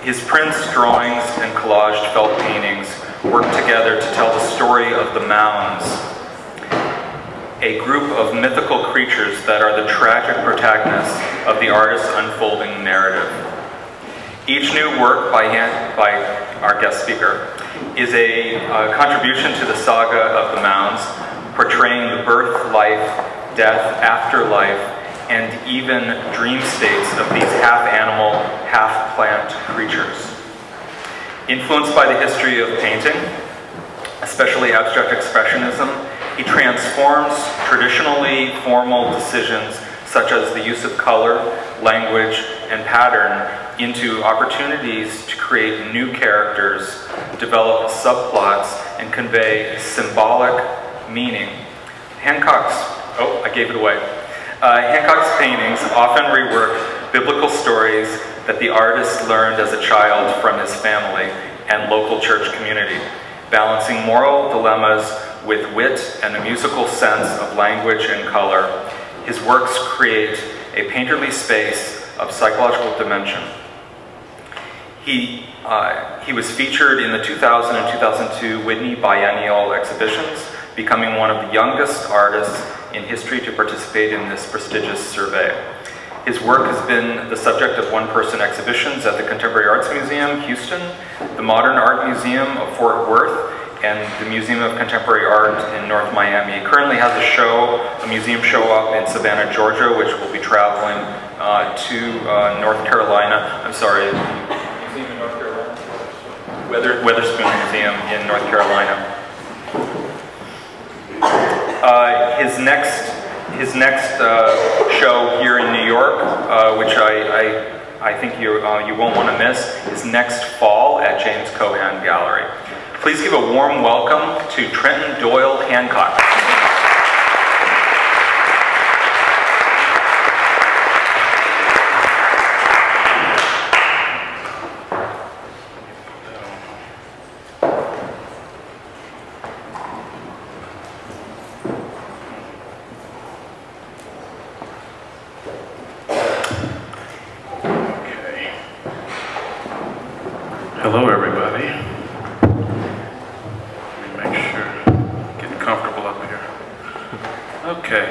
His prints, drawings, and collaged felt paintings work together to tell the story of the mounds, a group of mythical creatures that are the tragic protagonists of the artist's unfolding narrative. Each new work by our guest speaker is a contribution to the saga of the mounds, portraying the birth, life, death, afterlife, and even dream states of these half-animal, half-plant creatures. Influenced by the history of painting, especially abstract expressionism, he transforms traditionally formal decisions such as the use of color, language, and pattern into opportunities to create new characters, develop subplots, and convey symbolic meaning. Hancock's paintings often rework biblical stories that the artist learned as a child from his family and local church community, balancing moral dilemmas with wit and a musical sense of language and color. His works create a painterly space of psychological dimension. He was featured in the 2000 and 2002 Whitney Biennial exhibitions, becoming one of the youngest artists in history to participate in this prestigious survey. His work has been the subject of one-person exhibitions at the Contemporary Arts Museum, Houston, the Modern Art Museum of Fort Worth, and the Museum of Contemporary Art in North Miami. He currently has a museum show up in Savannah, Georgia, which will be traveling to North Carolina. I'm sorry, Museum in North Carolina? Weatherspoon Museum in North Carolina. His next show here in New York, which I think you won't want to miss, is next fall at James Cohan Gallery. Please give a warm welcome to Trenton Doyle Hancock. Hello, everybody. Let me make sure, getting comfortable up here. Okay.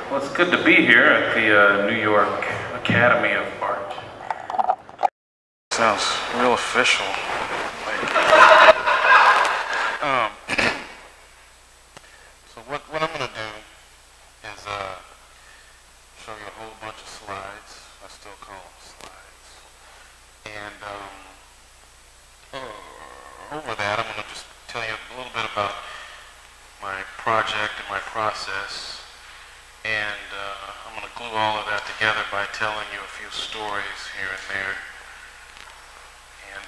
Well, it's good to be here at the New York Academy of Art. Sounds real official. So what I'm going to do is show you a whole bunch of slides. I still call them slides. And over that, I'm going to just tell you a little bit about my project and my process, and I'm going to glue all of that together by telling you a few stories here and there. And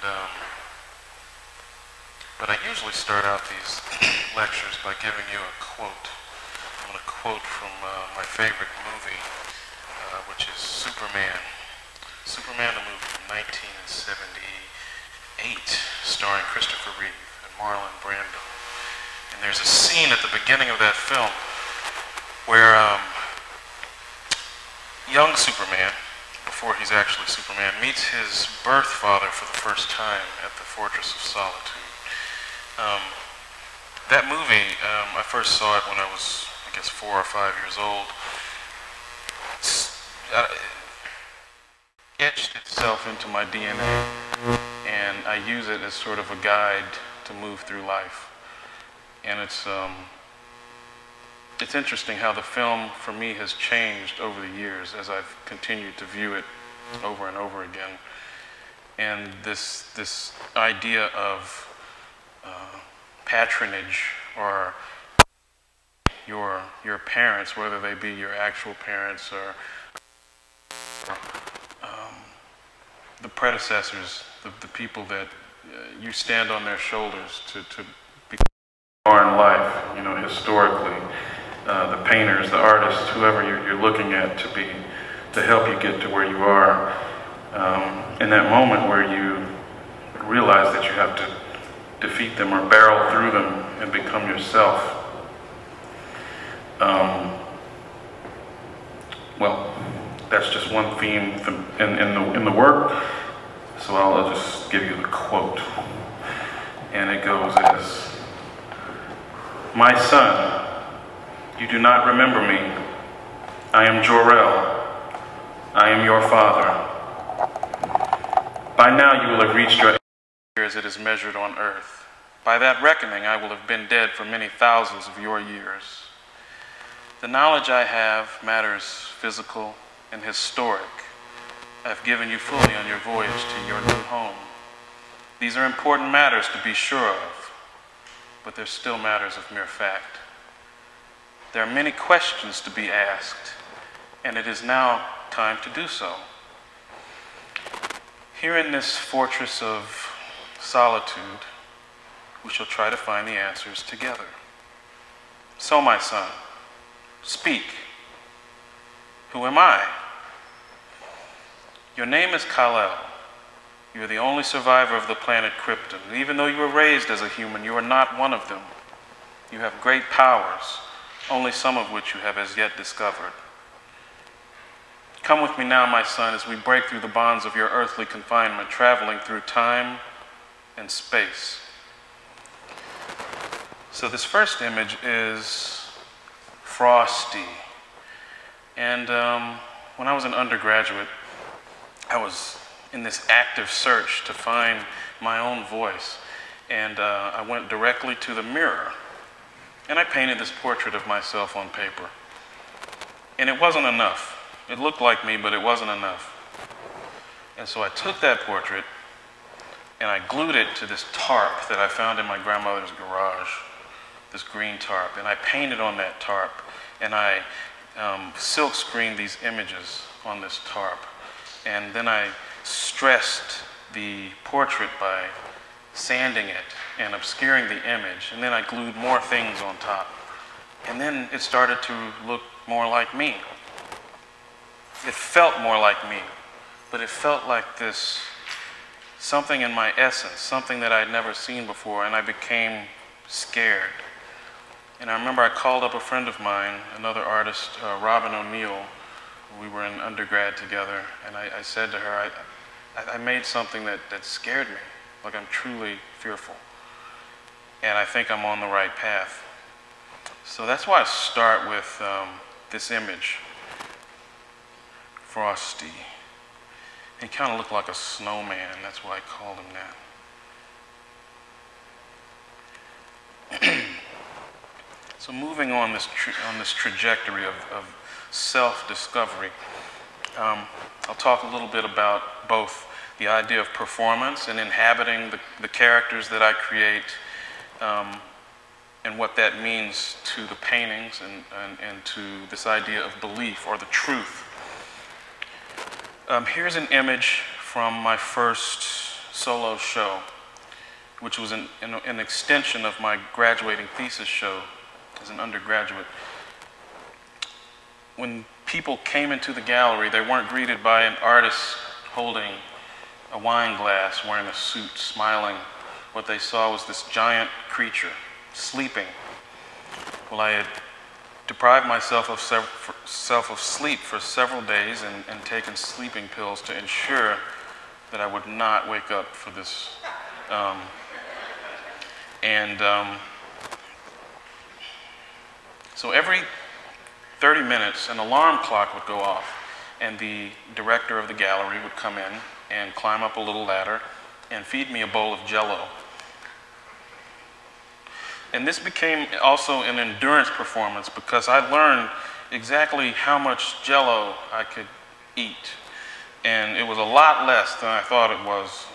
but I usually start out these lectures by giving you a quote. I'm going to quote from my favorite movie, which is Superman. Superman, the movie from 1978, starring Christopher Reeve and Marlon Brando. And there's a scene at the beginning of that film where young Superman, before he's actually Superman, meets his birth father for the first time at the Fortress of Solitude. That movie, I first saw it when I was, I guess, 4 or 5 years old. Etched itself into my DNA, and I use it as sort of a guide to move through life. And it's interesting how the film for me has changed over the years as I've continued to view it over and over again. And this idea of patronage, or your parents, whether they be your actual parents or the predecessors, the people that you stand on their shoulders to be in life, you know, historically, the painters, the artists, whoever you're looking at to help you get to where you are, in that moment where you realize that you have to defeat them or barrel through them and become yourself. Well, that's just one theme in the work. So I'll just give you the quote. And it goes as, "My son, you do not remember me. I am Jor-El. I am your father. By now you will have reached your years it is measured on earth. By that reckoning I will have been dead for many thousands of your years. The knowledge I have, matters physical and historic, I have given you fully on your voyage to your new home. These are important matters to be sure of, but they're still matters of mere fact. There are many questions to be asked, and it is now time to do so. Here in this fortress of solitude, we shall try to find the answers together. So, my son, speak. Who am I? Your name is Kal-El. You are the only survivor of the planet Krypton. And even though you were raised as a human, you are not one of them. You have great powers, only some of which you have as yet discovered. Come with me now, my son, as we break through the bonds of your earthly confinement, traveling through time and space." So this first image is Frosty. And when I was an undergraduate, I was in this active search to find my own voice. And I went directly to the mirror. And I painted this portrait of myself on paper. And it wasn't enough. It looked like me, but it wasn't enough. And so I took that portrait and I glued it to this tarp that I found in my grandmother's garage, this green tarp. And I painted on that tarp, and I silk screened these images on this tarp. And then I stressed the portrait by sanding it and obscuring the image. And then I glued more things on top. And then it started to look more like me. It felt more like me, but it felt like this, something in my essence, something that I'd never seen before, and I became scared. And I remember I called up a friend of mine, another artist, Robin O'Neill. We were in undergrad together, and I said to her, I made something that scared me, like I'm truly fearful. And I think I'm on the right path. So that's why I start with this image. Frosty. He kind of looked like a snowman. That's why I called him that. So moving on this trajectory of self-discovery, I'll talk a little bit about both the idea of performance and inhabiting the characters that I create, and what that means to the paintings and to this idea of belief or the truth. Here's an image from my first solo show, which was an extension of my graduating thesis show as an undergraduate. When people came into the gallery, they weren't greeted by an artist holding a wine glass, wearing a suit, smiling. What they saw was this giant creature sleeping. Well, I had deprived myself of sleep for several days and taken sleeping pills to ensure that I would not wake up for this. So every 30 minutes, an alarm clock would go off, and the director of the gallery would come in and climb up a little ladder and feed me a bowl of Jell-O. And this became also an endurance performance because I learned exactly how much Jell-O I could eat. And it was a lot less than I thought it was.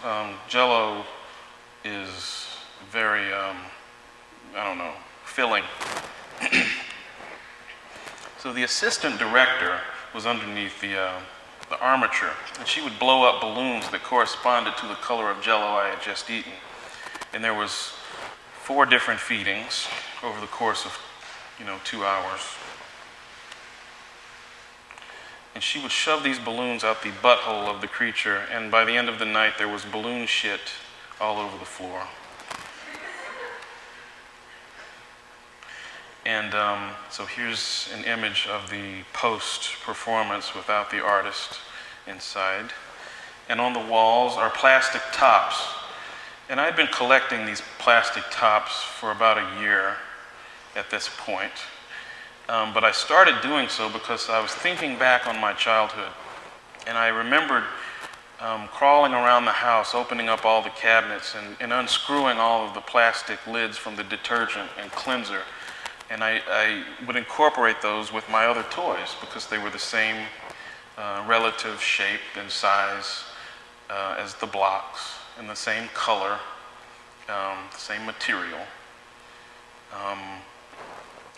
Jell-O is very, filling. So the assistant director was underneath the armature, and she would blow up balloons that corresponded to the color of Jell-O I had just eaten. And there was 4 different feedings over the course of, 2 hours. And she would shove these balloons out the butthole of the creature, and by the end of the night, there was balloon shit all over the floor. And so here's an image of the post-performance without the artist inside. and on the walls are plastic tops. And I'd been collecting these plastic tops for about a year at this point. But I started doing so because I was thinking back on my childhood. And I remembered crawling around the house, opening up all the cabinets and unscrewing all of the plastic lids from the detergent and cleanser. And I would incorporate those with my other toys because they were the same relative shape and size as the blocks, and the same color, the same material.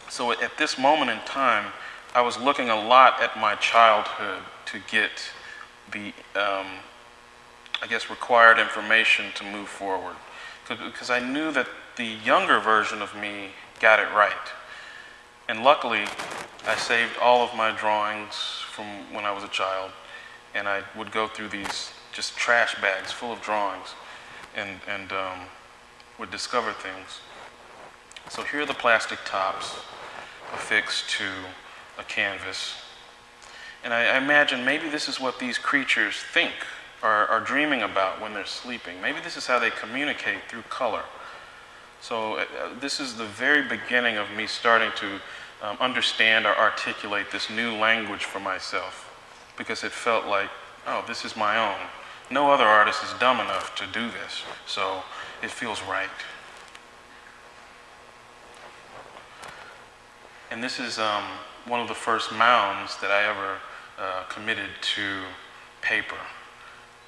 So at this moment in time, I was looking a lot at my childhood to get the, I guess, required information to move forward. Because I knew that the younger version of me got it right. And luckily, I saved all of my drawings from when I was a child, and I would go through these just trash bags full of drawings and would discover things. So here are the plastic tops affixed to a canvas. And I imagine maybe this is what these creatures think or are dreaming about when they're sleeping. Maybe this is how they communicate through color. So this is the very beginning of me starting to understand or articulate this new language for myself, because it felt like, oh, this is my own. No other artist is dumb enough to do this, so it feels right. And this is one of the first mounds that I ever committed to paper.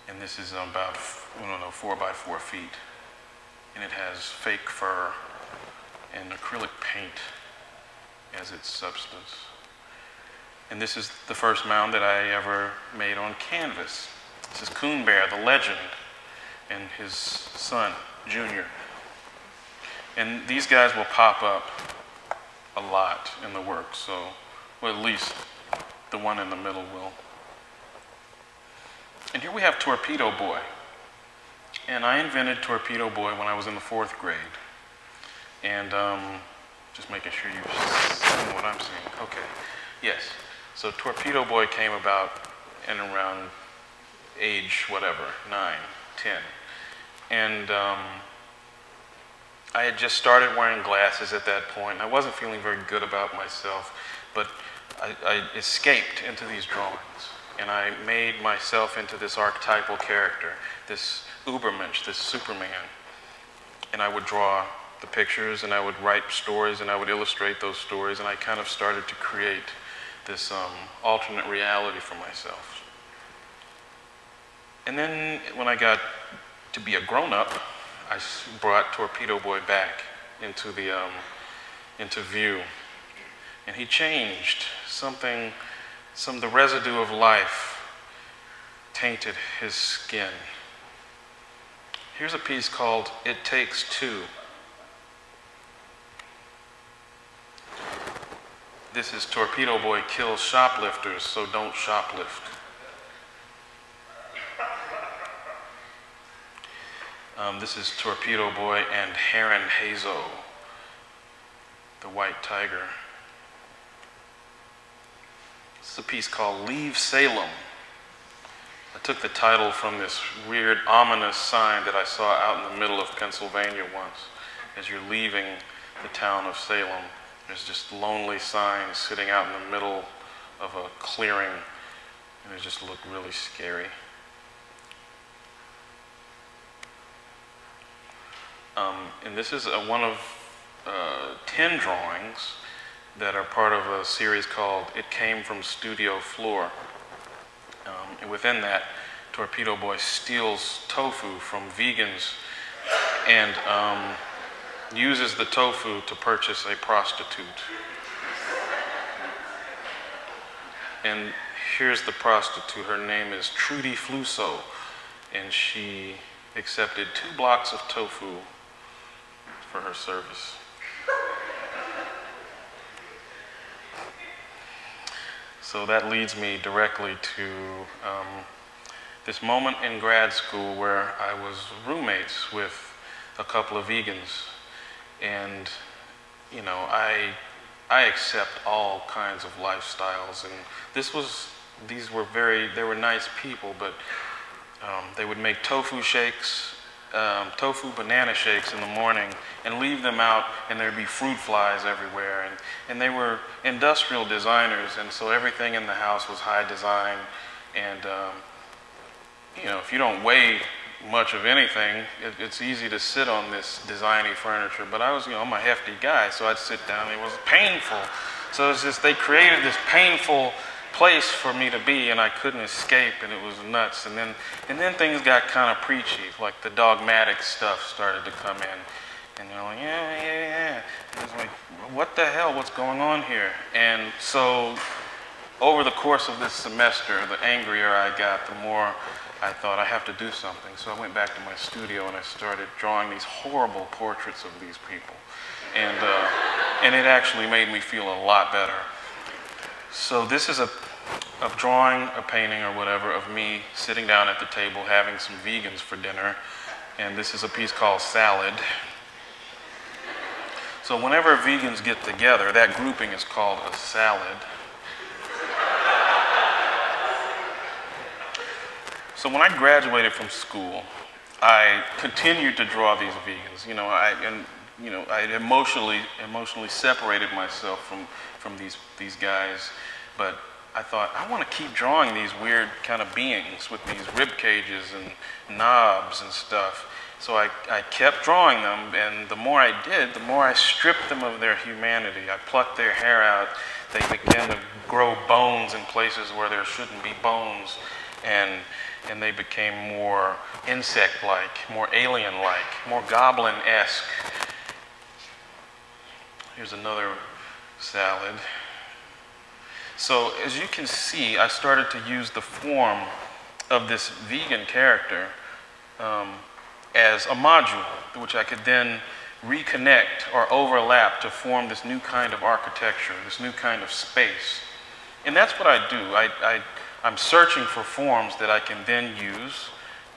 And this is about, I don't know, 4 by 4 feet. And it has fake fur and acrylic paint as its substance. And this is the first mound that I ever made on canvas. This is Coon Bear, the legend, and his son, Junior. And these guys will pop up a lot in the work, so, well, at least the one in the middle will. And here we have Torpedo Boy. And I invented Torpedo Boy when I was in the 4th grade. And just making sure you're seeing what I'm seeing. Okay, yes. So Torpedo Boy came about in around age, whatever, 9, 10. And I had just started wearing glasses at that point. I wasn't feeling very good about myself, but I escaped into these drawings. And I made myself into this archetypal character, this Ubermensch, this Superman. And I would draw the pictures, and I would write stories, and I would illustrate those stories, and I kind of started to create this alternate reality for myself. And then when I got to be a grown-up, I brought Torpedo Boy back into the into view, and he changed. The residue of life tainted his skin. Here's a piece called "It Takes Two." This is Torpedo Boy kills shoplifters, so don't shoplift. This is Torpedo Boy and Heron Hazo, the white tiger. This is a piece called Leave Salem. I took the title from this weird, ominous sign that I saw out in the middle of Pennsylvania once. As you're leaving the town of Salem, there's just lonely signs sitting out in the middle of a clearing, and it just looked really scary. And this is one of 10 drawings that are part of a series called It Came from Studio Floor. And within that, Torpedo Boy steals tofu from vegans and uses the tofu to purchase a prostitute. And here's the prostitute. Her name is Trudy Fluso, and she accepted 2 blocks of tofu for her service. So that leads me directly to this moment in grad school where I was roommates with a couple of vegans. And, you know, I accept all kinds of lifestyles, and they were nice people, but They would make tofu shakes, tofu banana shakes in the morning and leave them out, and there'd be fruit flies everywhere. And they were industrial designers, and so everything in the house was high design. And you know, if you don't weigh much of anything, it's easy to sit on this designy furniture. But I was, you know, I'm a hefty guy, so I'd sit down. It was painful. So it's just, they created this painful place for me to be, and I couldn't escape, and it was nuts. And then things got kind of preachy, like the dogmatic stuff started to come in, and they're like, yeah. And it's like, what the hell? What's going on here? And so, over the course of this semester, the angrier I got, the more I thought I have to do something. So I went back to my studio and I started drawing these horrible portraits of these people, and it actually made me feel a lot better. So this is a drawing, a painting or whatever of me sitting down at the table having some vegans for dinner, and this is a piece called Salad. So whenever vegans get together, that grouping is called a salad. So when I graduated from school, I continued to draw these vegans. You know, I emotionally separated myself from these guys, but I thought, I want to keep drawing these weird kind of beings with these rib cages and knobs and stuff. So I kept drawing them, and the more I did, the more I stripped them of their humanity. I plucked their hair out. They began to grow bones in places where there shouldn't be bones, and they became more insect-like, more alien-like, more goblin-esque. Here's another salad. So as you can see, I started to use the form of this vegan character as a module, which I could then reconnect or overlap to form this new kind of architecture, this new kind of space. And that's what I do. I'm searching for forms that I can then use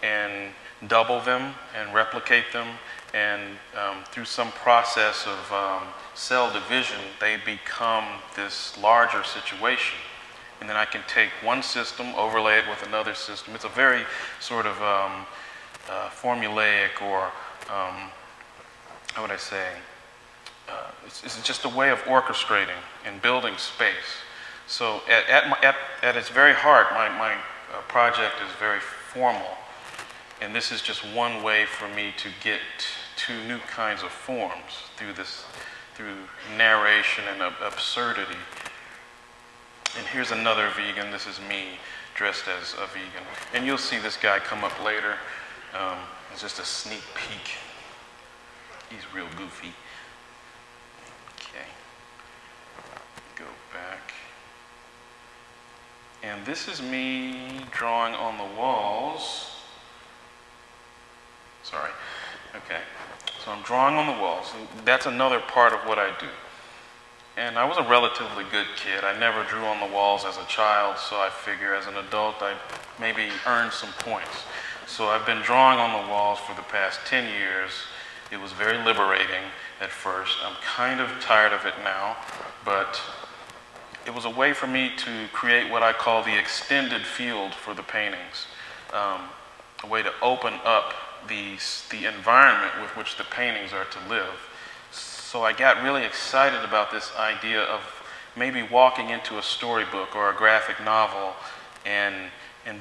and double them and replicate them, and through some process of cell division, they become this larger situation. And then I can take one system, overlay it with another system. It's a very sort of formulaic, or how would I say, it's just a way of orchestrating and building space. So at its very heart, my project is very formal. And this is just one way for me to get to new kinds of forms through narration and absurdity. And here's another vegan. This is me dressed as a vegan. And you'll see this guy come up later. It's just a sneak peek. He's real goofy. Okay. Go back. And this is me drawing on the walls. Sorry. Okay. So I'm drawing on the walls. That's another part of what I do. And I was a relatively good kid. I never drew on the walls as a child, so I figure as an adult I maybe earned some points. So I've been drawing on the walls for the past 10 years. It was very liberating at first. I'm kind of tired of it now, but it was a way for me to create what I call the extended field for the paintings, a way to open up the environment with which the paintings are to live. So I got really excited about this idea of maybe walking into a storybook or a graphic novel and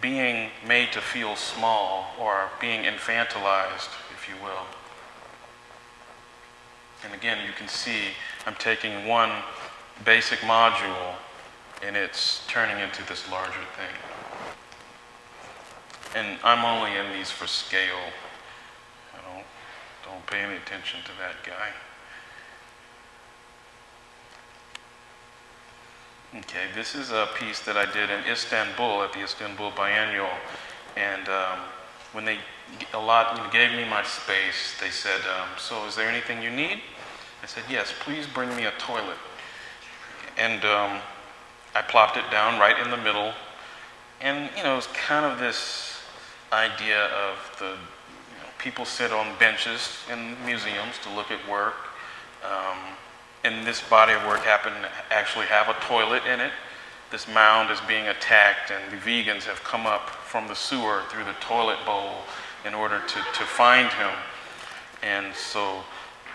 being made to feel small, or being infantilized, if you will. And again, you can see I'm taking one basic module and it's turning into this larger thing. And I'm only in these for scale. Don't pay any attention to that guy. Okay, this is a piece that I did in Istanbul at the Istanbul Biennial, and when they gave me my space, they said, "So, is there anything you need?" I said, "Yes, please bring me a toilet." And I plopped it down right in the middle, and it was kind of this idea of people sit on benches in museums to look at work. And this body of work happened to actually have a toilet in it. this mound is being attacked, and the vegans have come up from the sewer through the toilet bowl in order to find him. And so,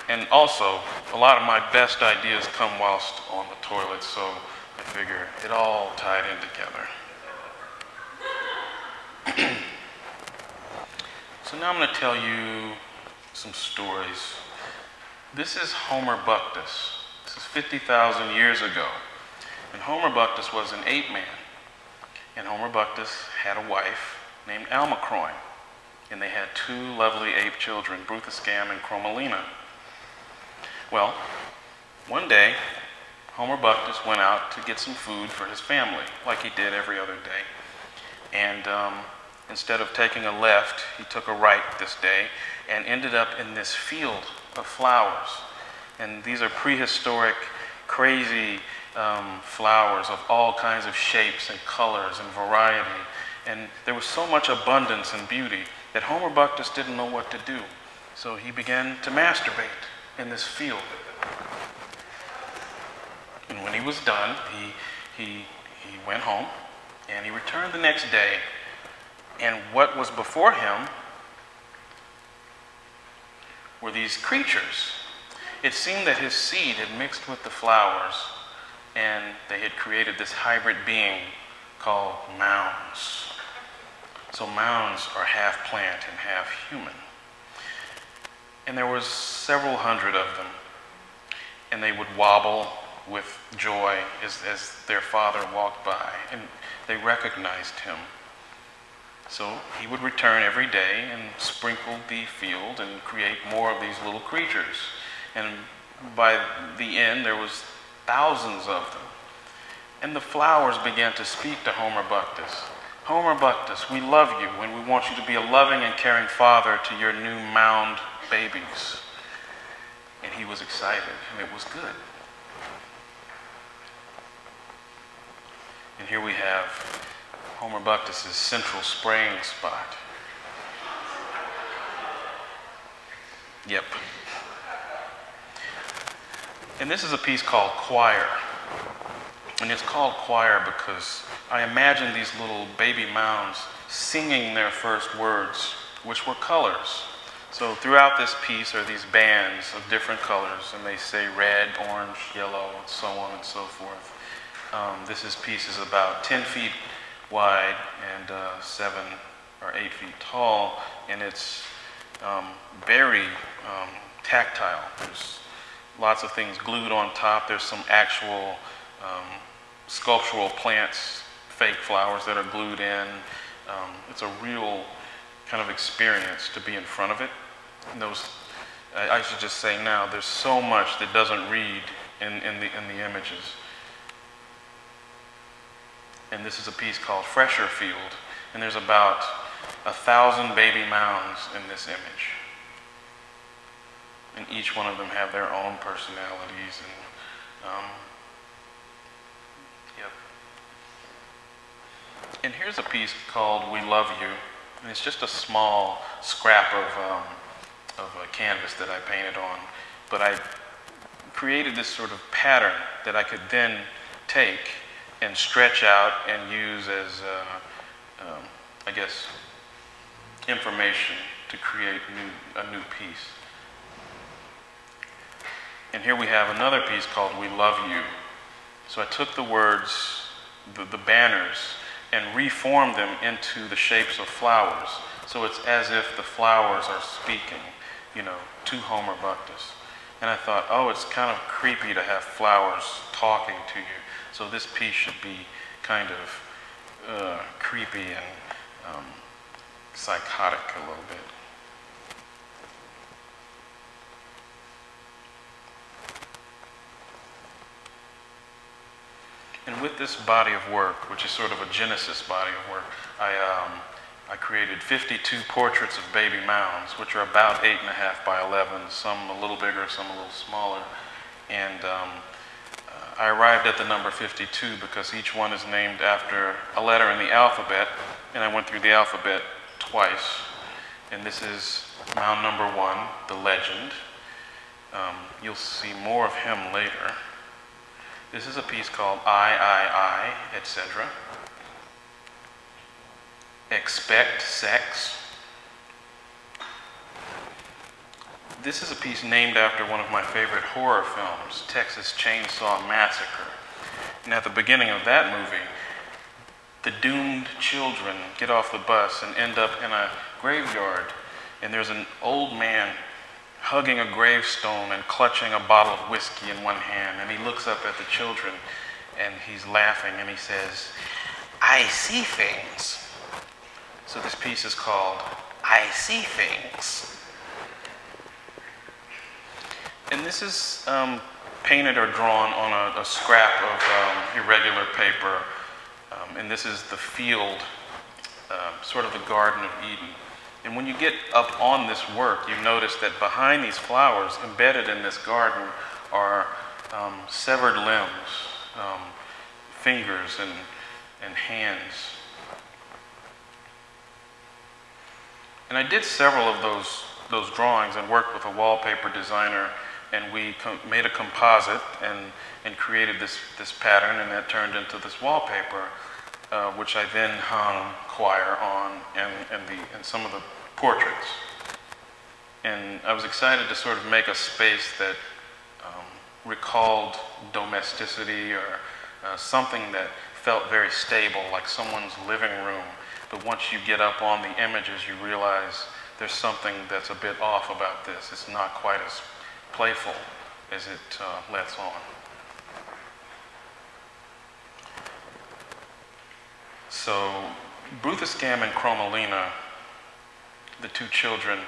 and also, a lot of my best ideas come whilst on the toilet, so I figure it all tied in together. So now I'm going to tell you some stories. This is Homer Buctus. This is 50,000 years ago. And Homer Buctus was an ape man. And Homer Buctus had a wife named Almacroin. And they had two lovely ape children, Bruthascam and Chromalina. Well, one day, Homer Buctus went out to get some food for his family, like he did every other day. And instead of taking a left, he took a right this day and ended up in this field of flowers. And these are prehistoric, crazy flowers of all kinds of shapes and colors and variety. And there was so much abundance and beauty that Homer Buctus didn't know what to do. So he began to masturbate in this field. And when he was done, he went home, and he returned the next day. And what was before him were these creatures. It seemed that his seed had mixed with the flowers, and they had created this hybrid being called mounds. So mounds are half plant and half human. And there was several hundred of them, and they would wobble with joy as their father walked by, and they recognized him. So he would return every day and sprinkle the field and create more of these little creatures. And by the end, there was thousands of them. And the flowers began to speak to Homer Buctus. Homer Buctus, we love you, and we want you to be a loving and caring father to your new mound babies. And he was excited, and it was good. And here we have Homer Buctus's central spraying spot. Yep. And this is a piece called Choir. And it's called Choir because I imagine these little baby mounds singing their first words, which were colors. So throughout this piece are these bands of different colors, and they say red, orange, yellow, and so on and so forth. This piece is about 10 feet wide and 7 or 8 feet tall, and it's very tactile. There's lots of things glued on top. There's some actual sculptural plants, fake flowers that are glued in. It's a real kind of experience to be in front of it. And I should just say now, there's so much that doesn't read in the images. And this is a piece called Fresher Field, and there's about 1,000 baby mounds in this image. And each one of them have their own personalities. And yep. And here's a piece called We Love You, and it's just a small scrap of a canvas that I painted on. But I created this sort of pattern that I could then take and stretch out and use as, I guess, information to create a new piece. And here we have another piece called We Love You. So I took the words, the banners, and reformed them into the shapes of flowers. So it's as if the flowers are speaking, to Homer Buctus. And I thought, oh, it's kind of creepy to have flowers talking to you. So this piece should be kind of creepy and psychotic a little bit. And with this body of work, which is sort of a Genesis body of work, I created 52 portraits of baby mounds, which are about 8.5 by 11, some a little bigger, some a little smaller. And I arrived at the number 52 because each one is named after a letter in the alphabet, and I went through the alphabet twice. And this is mound number 1, the legend. You'll see more of him later. This is a piece called I, etc. Expect Sex. This is a piece named after one of my favorite horror films, Texas Chainsaw Massacre. And at the beginning of that movie, the doomed children get off the bus and end up in a graveyard. And there's an old man hugging a gravestone and clutching a bottle of whiskey in one hand. And he looks up at the children and he's laughing and he says, "I see things." So this piece is called I See Things. And this is painted or drawn on a scrap of irregular paper. And this is the field, sort of the Garden of Eden. And when you get up on this work, you notice that behind these flowers, embedded in this garden, are severed limbs, fingers and hands. And I did several of those drawings and worked with a wallpaper designer, and we made a composite and created this pattern, and that turned into this wallpaper, which I then hung choir on and some of the portraits. And I was excited to sort of make a space that recalled domesticity or something that felt very stable, like someone's living room. But once you get up on the images, you realize there's something that's a bit off about this. It's not quite as playful as it lets on. So Bruthuscam and Chromalina, the two children,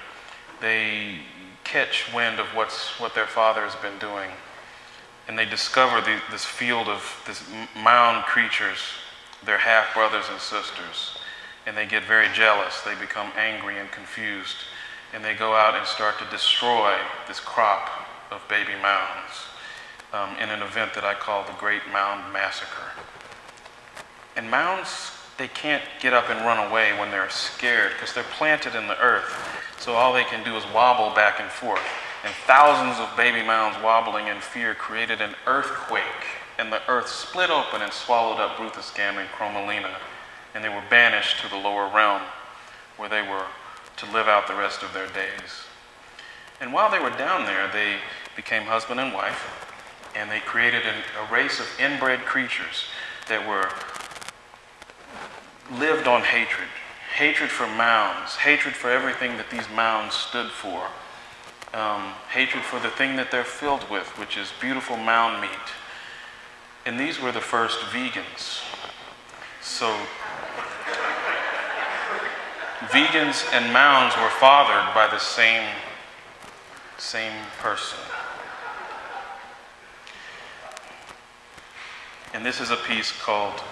they catch wind of what their father has been doing, and they discover this field of this mound creatures, their half-brothers and sisters, and they get very jealous. They become angry and confused, and they go out and start to destroy this crop of baby mounds in an event that I call the Great Mound Massacre. And mounds, they can't get up and run away when they're scared because they're planted in the earth. So all they can do is wobble back and forth. And thousands of baby mounds wobbling in fear created an earthquake, and the earth split open and swallowed up Bruthuscam and Chromalina, and they were banished to the lower realm where they were to live out the rest of their days. And while they were down there, they became husband and wife, and they created a race of inbred creatures that lived on hatred. Hatred for mounds, hatred for everything that these mounds stood for, hatred for the thing that they're filled with, which is beautiful mound meat. And these were the first vegans. So vegans and mounds were fathered by the same person. And this is a piece called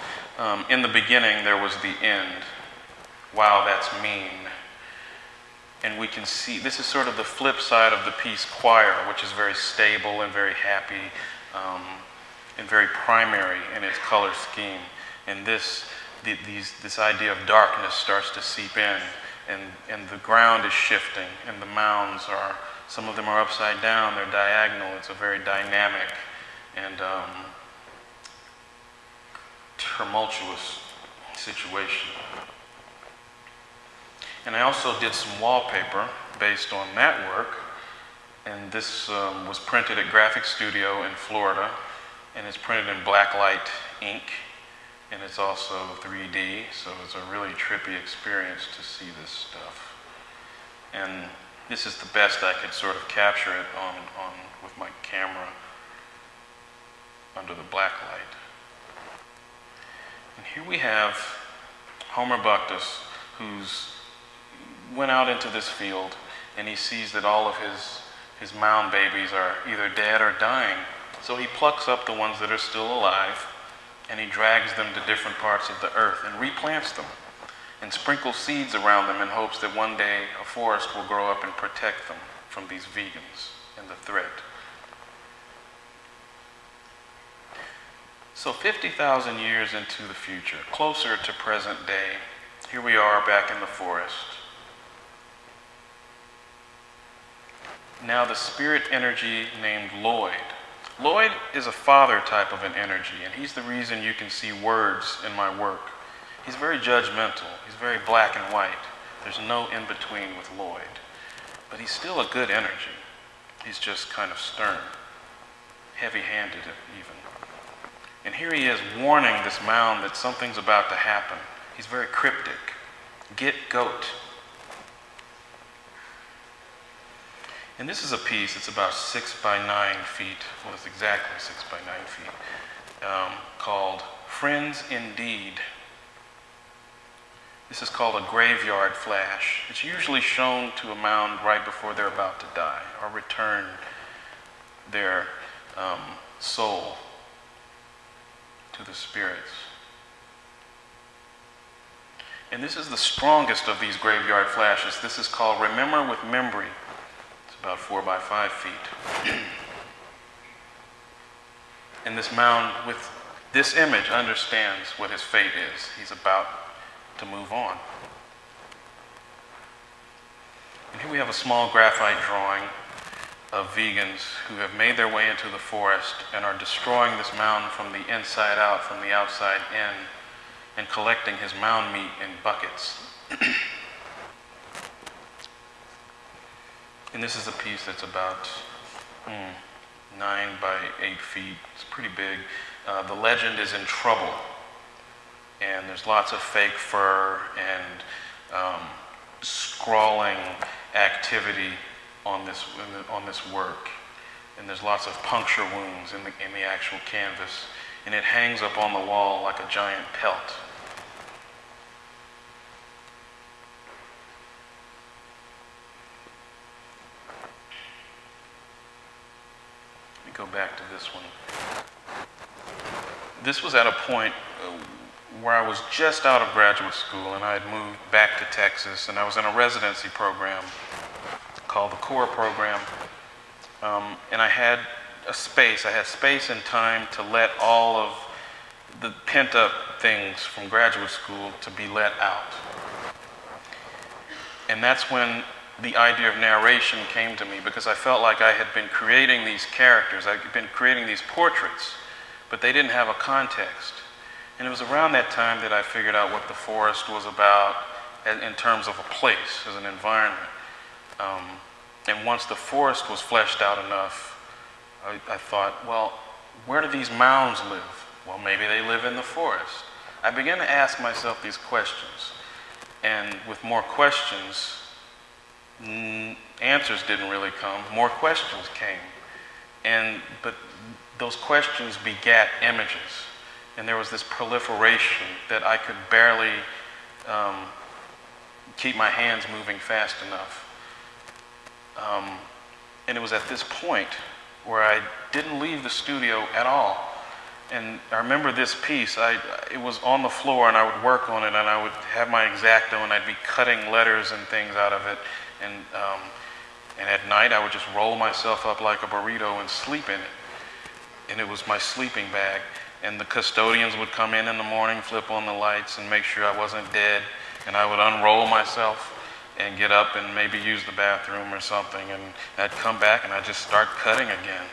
In the Beginning There Was the End. Wow, that's mean. And we can see, this is sort of the flip side of the piece Choir, which is very stable and very happy and very primary in its color scheme. And this idea of darkness starts to seep in, and the ground is shifting, and the mounds are, some of them are upside down, they're diagonal. It's a very dynamic and tumultuous situation. And I also did some wallpaper based on that work, and this was printed at Graphic Studio in Florida, and it's printed in blacklight ink, and it's also 3D, so it's a really trippy experience to see this stuff. And this is the best I could sort of capture it on with my camera under the blacklight. And here we have Homer Buctus, who's went out into this field, and he sees that all of his mound babies are either dead or dying. So he plucks up the ones that are still alive, and he drags them to different parts of the earth and replants them and sprinkles seeds around them in hopes that one day a forest will grow up and protect them from these vegans and the threat. So 50,000 years into the future, closer to present day, here we are back in the forest. Now the spirit energy named Lloyd Lloyd is a father type of an energy, and he's the reason you can see words in my work. He's very judgmental. He's very black and white. There's no in-between with Lloyd. But he's still a good energy. He's just kind of stern, heavy-handed even. And here he is warning this mound that something's about to happen. He's very cryptic. Get goat. And this is a piece, it's about 6 by 9 feet, well, it's exactly 6 by 9 feet, called Friends Indeed. This is called a graveyard flash. It's usually shown to a mound right before they're about to die or return their soul to the spirits. And this is the strongest of these graveyard flashes. This is called Remember with Memory. About 4 by 5 feet. And this mound with this image understands what his fate is. He's about to move on. And here we have a small graphite drawing of vegans who have made their way into the forest and are destroying this mound from the inside out, from the outside in, and collecting his mound meat in buckets. And this is a piece that's about 9 by 8 feet. It's pretty big. The legend is in trouble. And there's lots of fake fur and scrawling activity on this work. And there's lots of puncture wounds in the actual canvas. And it hangs up on the wall like a giant pelt. Go back to this one. This was at a point where I was just out of graduate school and I had moved back to Texas, and I was in a residency program called the Core Program, and I had space and time to let all of the pent-up things from graduate school to be let out. And that's when the idea of narration came to me, because I felt like I had been creating these characters, I'd been creating these portraits, but they didn't have a context. And it was around that time that I figured out what the forest was about in terms of a place, as an environment. And once the forest was fleshed out enough, I thought, well, where do these mounds live? Well, maybe they live in the forest. I began to ask myself these questions, and with more questions, answers didn't really come. More questions came, but those questions begat images, and there was this proliferation that I could barely keep my hands moving fast enough. And it was at this point where I didn't leave the studio at all. And I remember this piece, it was on the floor, and I would work on it, and I would have my X-Acto, and I'd be cutting letters and things out of it. And at night, I would just roll myself up like a burrito and sleep in it. And it was my sleeping bag. And the custodians would come in the morning, flip on the lights, and make sure I wasn't dead. And I would unroll myself and get up and maybe use the bathroom or something. And I'd come back and I'd just start cutting again.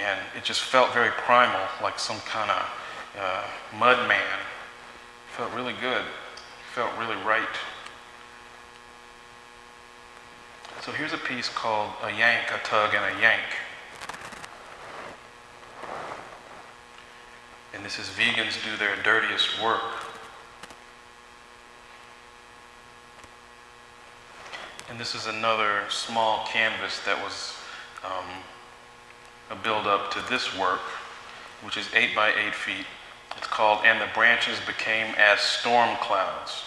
And it just felt very primal, like some kind of mud man. It felt really good. It felt really right. So here's a piece called A Yank, a Tug, and a Yank. And this is Vegans Do Their Dirtiest Work. And this is another small canvas that was a build-up to this work, which is 8 by 8 feet. It's called And the Branches Became as Storm Clouds.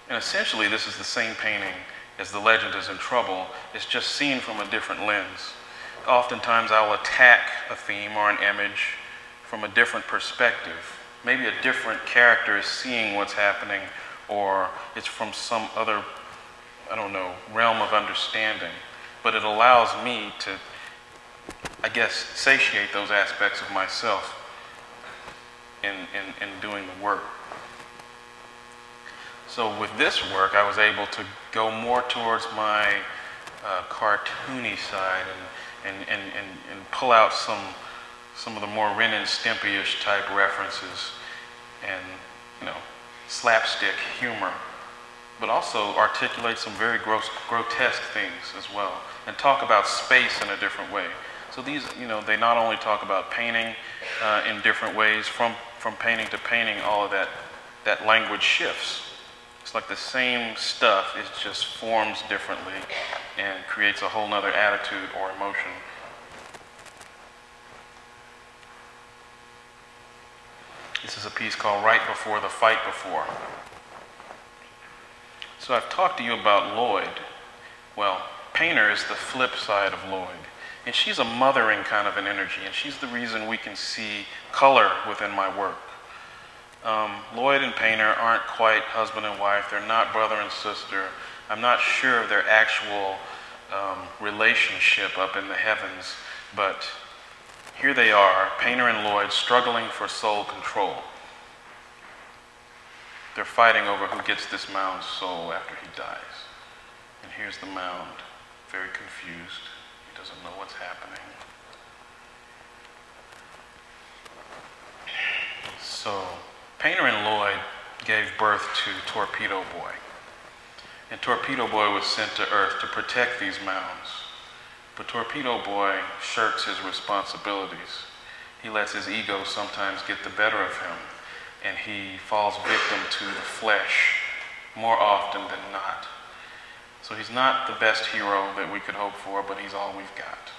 And essentially this is the same painting as The Legend Is in Trouble. It's just seen from a different lens. Oftentimes I will attack a theme or an image from a different perspective. Maybe a different character is seeing what's happening, or it's from some other, I don't know, realm of understanding. But it allows me to, I guess, satiate those aspects of myself in doing the work. So with this work, I was able to go more towards my cartoony side and pull out some some of the more Ren and Stimpy-ish type references and, you know, slapstick humor, but also articulate some very grotesque things as well, and talk about space in a different way. So these, you know, they not only talk about painting in different ways, from painting to painting, all of that language shifts. It's like the same stuff, it just forms differently and creates a whole nother attitude or emotion. This is a piece called Right Before the Fight Before. So I've talked to you about Lloyd. Well, Painter is the flip side of Lloyd. And she's a mothering kind of an energy, and she's the reason we can see color within my work. Lloyd and Painter aren't quite husband and wife. They're not brother and sister. I'm not sure of their actual relationship up in the heavens, but here they are, Painter and Lloyd, struggling for soul control. They're fighting over who gets this mound's soul after he dies. And here's the mound, very confused. He doesn't know what's happening. So, Painter and Lloyd gave birth to Torpedo Boy. And Torpedo Boy was sent to Earth to protect these mounds. But Torpedo Boy shirks his responsibilities. He lets his ego sometimes get the better of him, and he falls victim to the flesh more often than not. So he's not the best hero that we could hope for, but he's all we've got.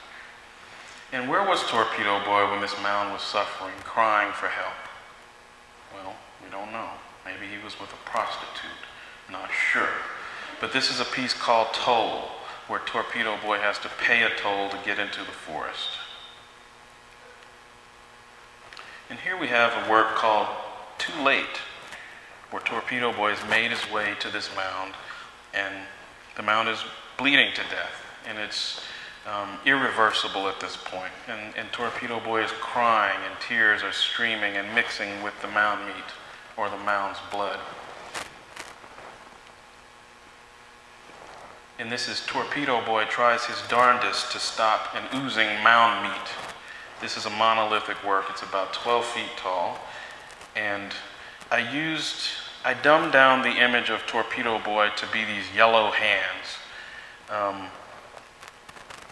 And where was Torpedo Boy when this mound was suffering, crying for help? Well, we don't know. Maybe he was with a prostitute. Not sure. But this is a piece called Toll, where Torpedo Boy has to pay a toll to get into the forest. And here we have a work called Too Late, where Torpedo Boy has made his way to this mound, and the mound is bleeding to death, and it's irreversible at this point. And Torpedo Boy is crying, and tears are streaming and mixing with the mound meat, or the mound's blood. And this is Torpedo Boy tries his darndest to stop an oozing mound meat. This is a monolithic work. It's about 12 feet tall. And I dumbed down the image of Torpedo Boy to be these yellow hands.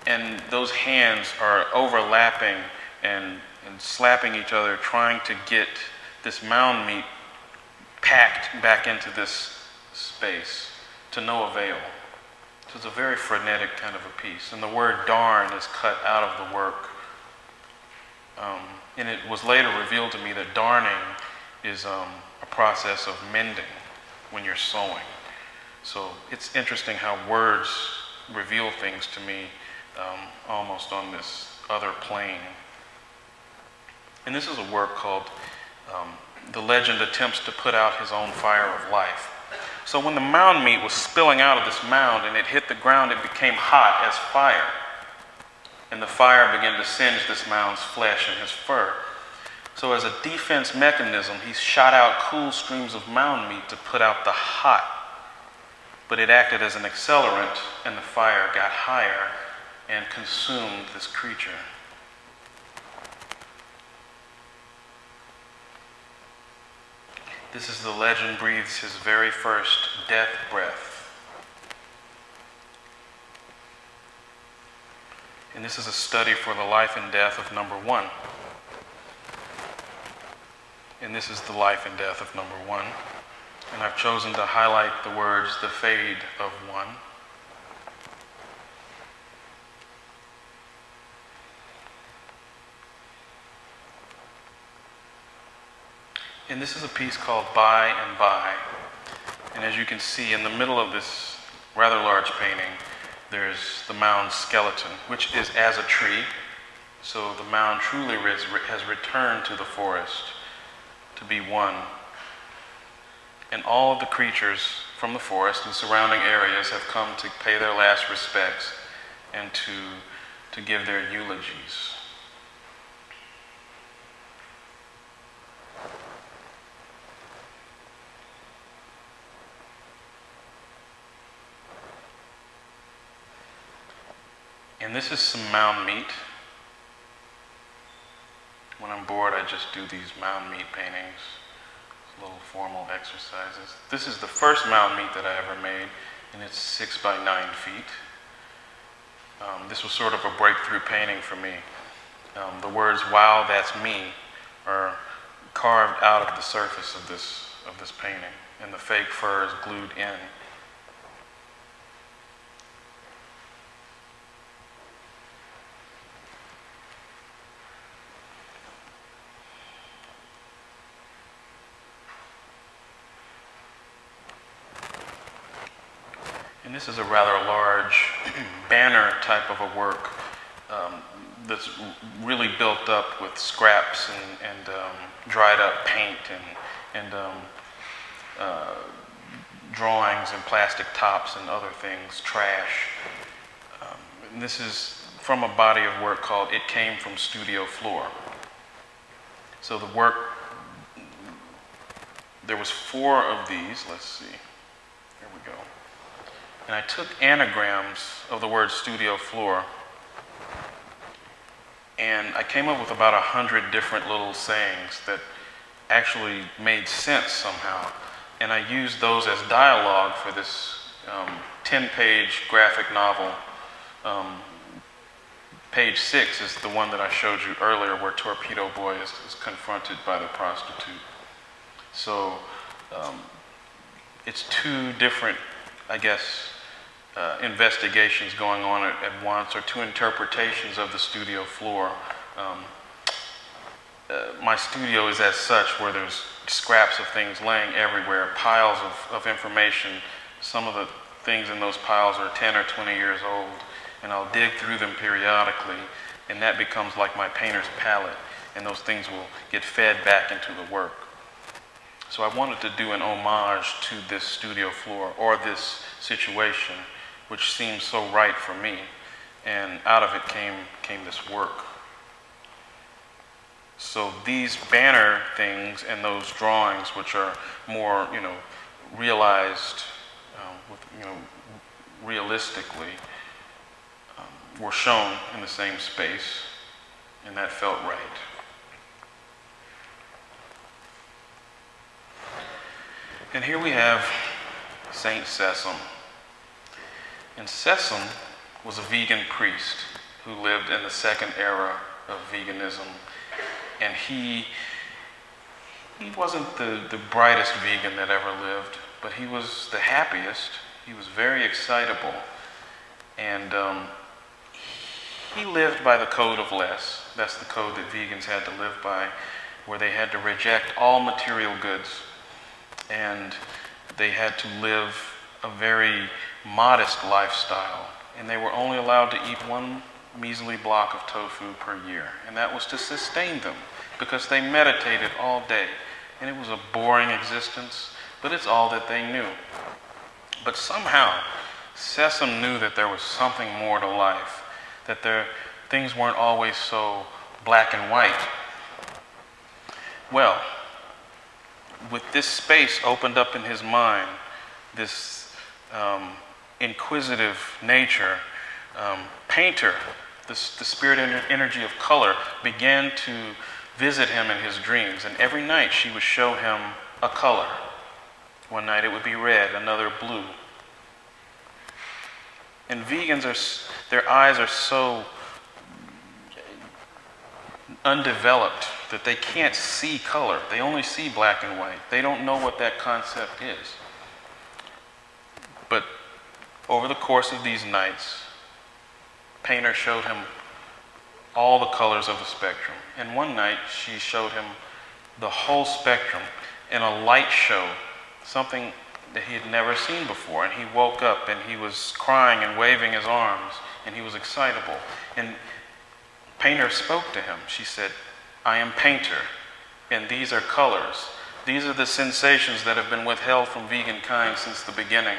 And those hands are overlapping and slapping each other, trying to get this mound meat packed back into this space to no avail. So it's a very frenetic kind of a piece. And the word darn is cut out of the work. And it was later revealed to me that darning is a process of mending when you're sewing. So it's interesting how words reveal things to me almost on this other plane. And this is a work called The Legend Attempts to Put Out His Own Fire of Life. So when the mound meat was spilling out of this mound and it hit the ground, it became hot as fire. And the fire began to singe this mound's flesh and his fur. So as a defense mechanism, he shot out cool streams of mound meat to put out the hot. But it acted as an accelerant, and the fire got higher and consumed this creature. This is the legend breathes his very first death breath. And this is a study for the life and death of number one. And this is the life and death of number one. And I've chosen to highlight the words, the fade of one. And this is a piece called By and By. And as you can see, in the middle of this rather large painting, there's the mound's skeleton, which is as a tree. So the mound truly has returned to the forest to be one. And all of the creatures from the forest and surrounding areas have come to pay their last respects and to give their eulogies. And this is some mound meat. When I'm bored, I just do these mound meat paintings, little formal exercises. This is the first mound meat that I ever made, and it's 6 by 9 feet. This was sort of a breakthrough painting for me. The words "Wow, that's me" are carved out of the surface of this painting, and the fake fur is glued in. And this is a rather large banner type of a work that's really built up with scraps and dried up paint and drawings and plastic tops and other things, trash. And this is from a body of work called "It Came from Studio Floor." So the work, there was 4 of these. Let's see. Here we go. And I took anagrams of the word studio floor, and I came up with about 100 different little sayings that actually made sense somehow. And I used those as dialogue for this 10-page graphic novel. Page 6 is the one that I showed you earlier, where Torpedo Boy is confronted by the prostitute. So it's 2 different, I guess, investigations going on at once, or 2 interpretations of the studio floor. My studio is as such, where there's scraps of things laying everywhere, piles of information. Some of the things in those piles are 10 or 20 years old, and I'll dig through them periodically, and that becomes like my painter's palette, and those things will get fed back into the work. So I wanted to do an homage to this studio floor, or this situation, which seemed so right for me, and out of it came this work. So these banner things and those drawings, which are more, realized, realistically, were shown in the same space, and that felt right. And here we have Saint Sessom. And Sessom was a vegan priest who lived in the 2nd era of veganism. And he wasn't the brightest vegan that ever lived, but he was the happiest. He was very excitable. And he lived by the code of less. That's the code that vegans had to live by, where they had to reject all material goods. And they had to live a very modest lifestyle. And they were only allowed to eat 1 measly block of tofu per year. And that was to sustain them, because they meditated all day. And it was a boring existence, but it's all that they knew. But somehow, Sessom knew that there was something more to life, that things weren't always so black and white. Well, with this space opened up in his mind, this inquisitive nature, painter, the spirit and energy of color, began to visit him in his dreams. And every night she would show him a color. One night it would be red, another blue. And vegans, their eyes are so undeveloped that they can't see color. They only see black and white. They don't know what that concept is. But over the course of these nights, painter showed him all the colors of the spectrum. And one night she showed him the whole spectrum in a light show, something that he had never seen before. And he woke up and he was crying and waving his arms, and he was excitable. And painter spoke to him. She said, "I am painter, and these are colors. These are the sensations that have been withheld from vegan kind since the beginning."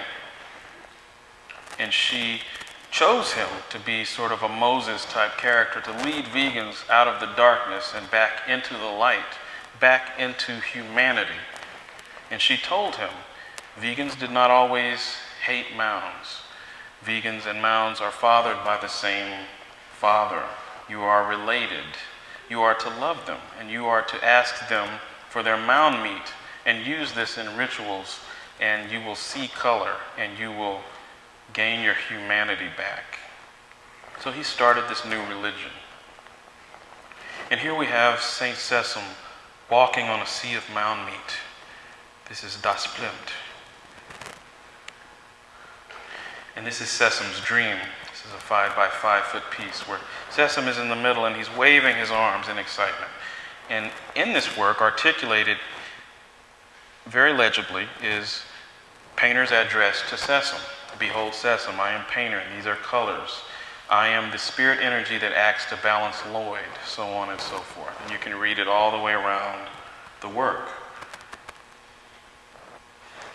And she chose him to be sort of a Moses type character, to lead vegans out of the darkness and back into the light, back into humanity. And she told him, vegans did not always hate mounds. Vegans and mounds are fathered by the same father. You are related. you are to love them, and you are to ask them for their mound meat, and use this in rituals, and you will see color, and you will gain your humanity back. So he started this new religion. And here we have Saint Sessom walking on a sea of mound meat. This is Das Plimt. And this is Sessom's dream. This is a 5 by 5 foot piece where Sessom is in the middle and he's waving his arms in excitement. And in this work, articulated very legibly, is painter's address to Sessom. Behold Sessom, I am painter, and these are colors. I am the spirit energy that acts to balance Lloyd, so on and so forth. And you can read it all the way around the work.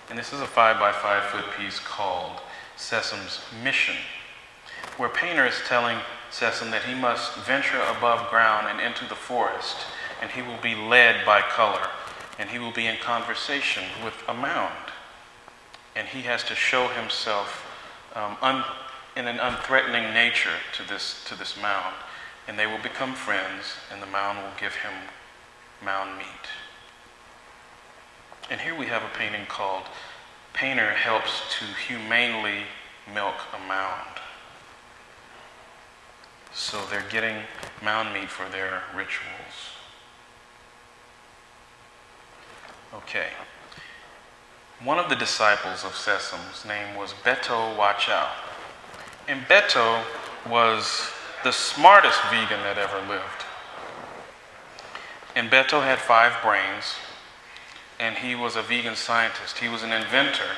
And this is a 5 by 5 foot piece called Sessom's Mission, where painter is telling Sessom that he must venture above ground and into the forest, and he will be led by color, and he will be in conversation with a mound. And he has to show himself in an unthreatening nature to this mound, and they will become friends, and the mound will give him mound meat. And here we have a painting called Painter Helps to Humanely Milk a Mound. So they're getting mound meat for their rituals. Okay. One of the disciples of Sessom's name was Beto Wachau. And Beto was the smartest vegan that ever lived. And Beto had 5 brains, and he was a vegan scientist. He was an inventor.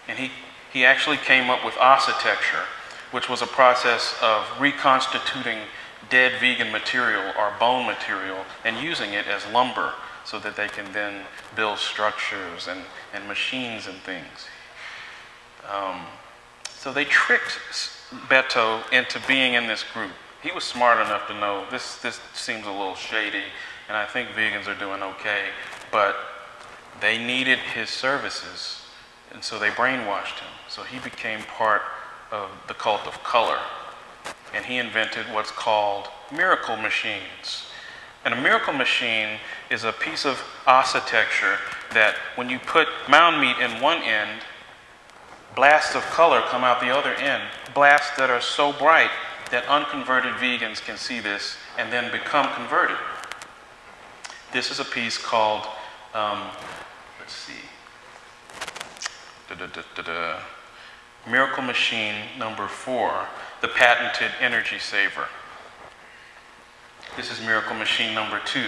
And he actually came up with ossitecture, which was a process of reconstituting dead vegan material or bone material and using it as lumber so that they can then build structures and machines and things. So they tricked Beto into being in this group. He was smart enough to know this seems a little shady, and I think vegans are doing okay, but they needed his services, and so they brainwashed him. So he became part of the cult of color, and he invented what's called miracle machines. And a miracle machine is a piece of ossitecture that when you put mound meat in one end, blasts of color come out the other end, blasts that are so bright that unconverted vegans can see this and then become converted. This is a piece called, let's see, Miracle Machine number 4, the patented energy saver. This is Miracle Machine number 2,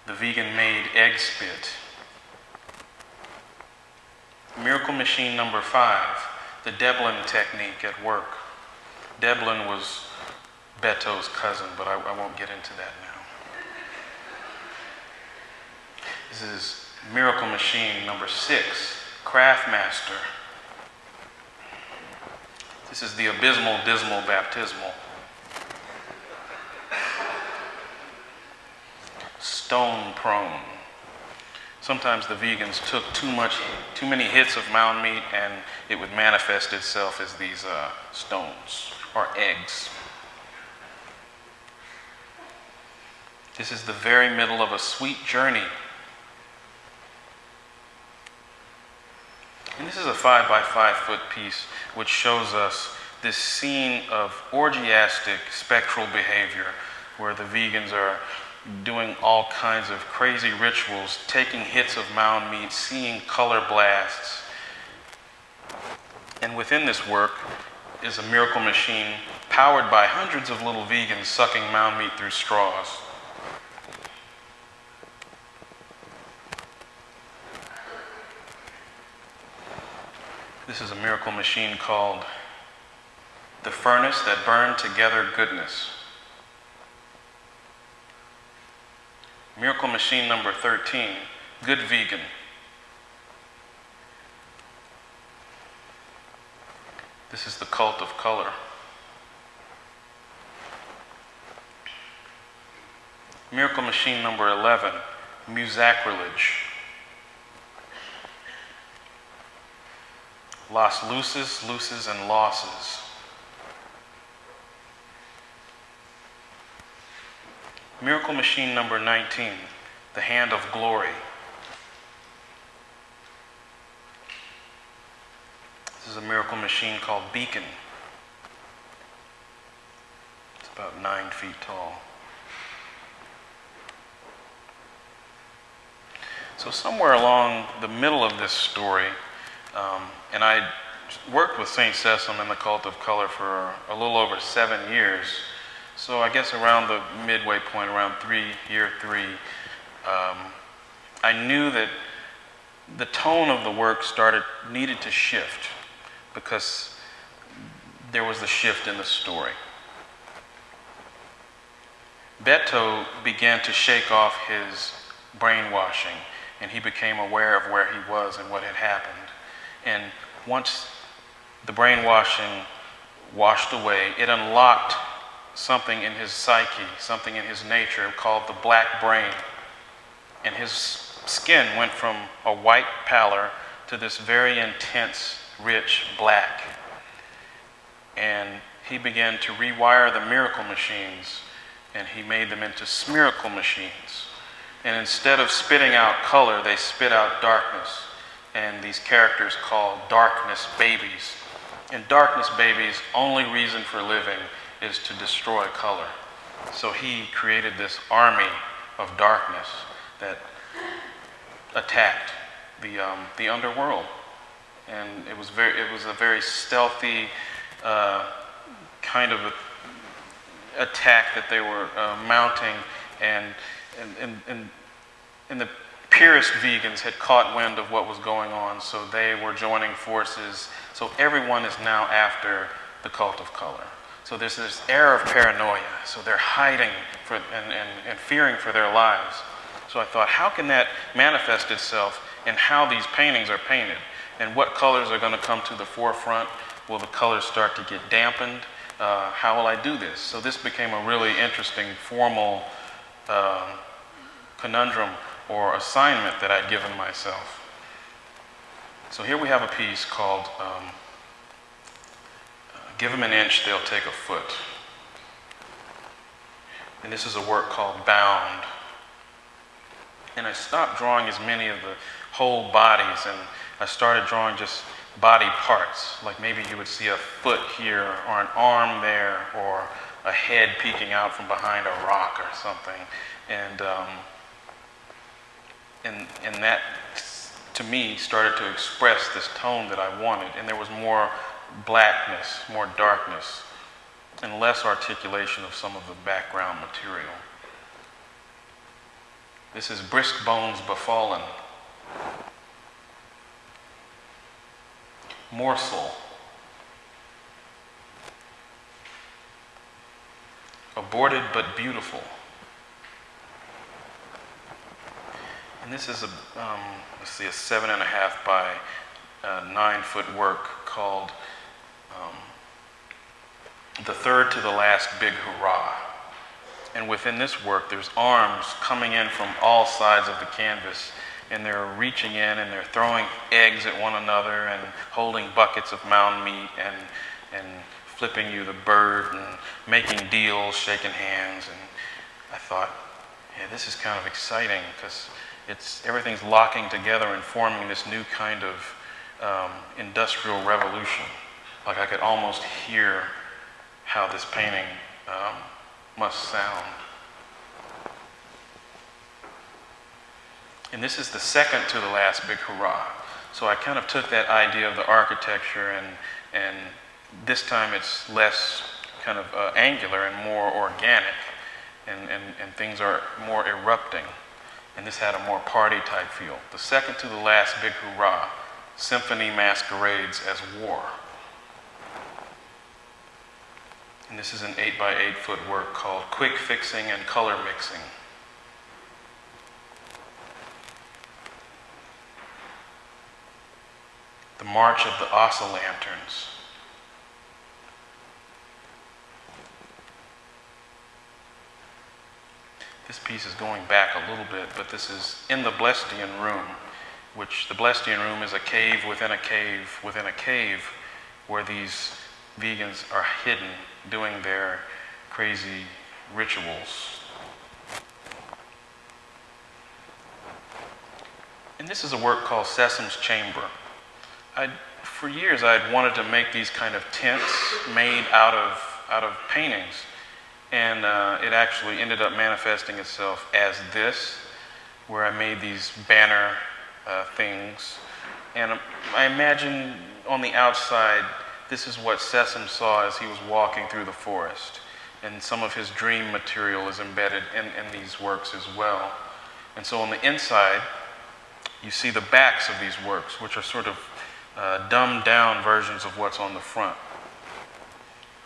the vegan-made egg spit. Miracle Machine number 5, the Deblin technique at work. Deblin was Beto's cousin, but I won't get into that now. This is Miracle Machine number 6, Craftmaster. This is the Abysmal Dismal Baptismal. Stone Prone. Sometimes the vegans took too many hits of mound meat, and it would manifest itself as these stones or eggs. This is the very middle of a sweet journey. And this is a 5 by 5 foot piece which shows us this scene of orgiastic spectral behavior where the vegans are doing all kinds of crazy rituals, taking hits of mound meat, seeing color blasts. And within this work is a miracle machine powered by hundreds of little vegans sucking mound meat through straws. This is a miracle machine called the Furnace That Burned Together Goodness. Miracle Machine number 13, Good Vegan. This is the Cult of Color. Miracle Machine number 11, Musacrilege. Las Luces, Luces, and Losses. Miracle machine number 19, the hand of glory. This is a miracle machine called Beacon. It's about 9 feet tall. So somewhere along the middle of this story, and I worked with St. Sesame and the Cult of Color for a little over 7 years. So I guess around the midway point, around year three, I knew that the tone of the work needed to shift because there was a shift in the story. Beto began to shake off his brainwashing, and he became aware of where he was and what had happened. And once the brainwashing washed away, it unlocked something in his psyche, something in his nature called the black brain. And his skin went from a white pallor to this very intense, rich black. And he began to rewire the miracle machines, and he made them into smiracle machines. And instead of spitting out color, they spit out darkness. And these characters called darkness babies. And darkness babies' only reason for living is to destroy color. So he created this army of darkness that attacked the underworld. And it was a very stealthy kind of attack that they were mounting, and the purest vegans had caught wind of what was going on, so they were joining forces. So everyone is now after the Cult of Color. So there's this air of paranoia. So they're hiding and fearing for their lives. So I thought, how can that manifest itself in how these paintings are painted? And what colors are going to come to the forefront? Will the colors start to get dampened? How will I do this? So this became a really interesting formal conundrum or assignment that I'd given myself. So here we have a piece called Give Them an Inch, They'll Take a Foot. And this is a work called Bound. And I stopped drawing as many of the whole bodies, and I started drawing just body parts. Like maybe you would see a foot here, or an arm there, or a head peeking out from behind a rock or something. And that, to me, started to express this tone that I wanted. And there was more blackness, more darkness, and less articulation of some of the background material. This is Brisk Bones Befallen. Morsel. Aborted but beautiful. And this is a 7.5 by 9 foot work called The Third to the Last Big Hurrah. And within this work, there's arms coming in from all sides of the canvas, and they're reaching in and they're throwing eggs at one another and holding buckets of mound meat and flipping you the bird and making deals, shaking hands. And I thought, yeah, this is kind of exciting because everything's locking together and forming this new kind of industrial revolution. Like I could almost hear how this painting must sound. And this is the second to the last big hurrah. So I kind of took that idea of the architecture, and this time it's less kind of angular and more organic, and things are more erupting. And this had a more party type feel. The second to the last big hurrah, symphony masquerades as war. And this is an 8 by 8 foot work called Quick Fixing and Color Mixing. The March of the Asa Lanterns. This piece is going back a little bit, but this is in the Blestian Room, which the Blestian Room is a cave within a cave within a cave where these vegans are hidden doing their crazy rituals. And this is a work called Sesam's Chamber. For years, I had wanted to make these kind of tents made out of paintings. And it actually ended up manifesting itself as this, where I made these banner things. And I imagine on the outside, this is what Sesam saw as he was walking through the forest. And some of his dream material is embedded in these works as well. And so on the inside, you see the backs of these works, which are sort of dumbed down versions of what's on the front.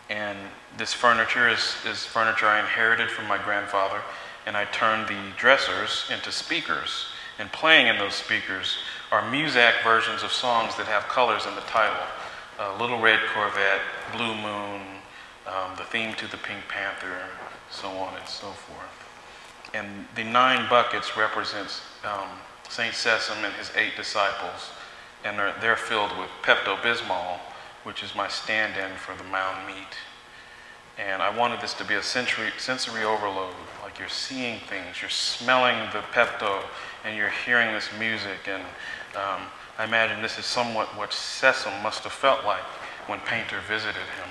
And this furniture is furniture I inherited from my grandfather, and I turned the dressers into speakers. And playing in those speakers are Muzak versions of songs that have colors in the title. Little Red Corvette, Blue Moon, the theme to the Pink Panther, so on and so forth. And the 9 buckets represents Saint Sesam and his 8 disciples, and they're filled with Pepto-Bismol, which is my stand-in for the mound meat. And I wanted this to be a sensory overload, like you're seeing things, you're smelling the Pepto, and you're hearing this music. And I imagine this is somewhat what Sesam must have felt like when Painter visited him.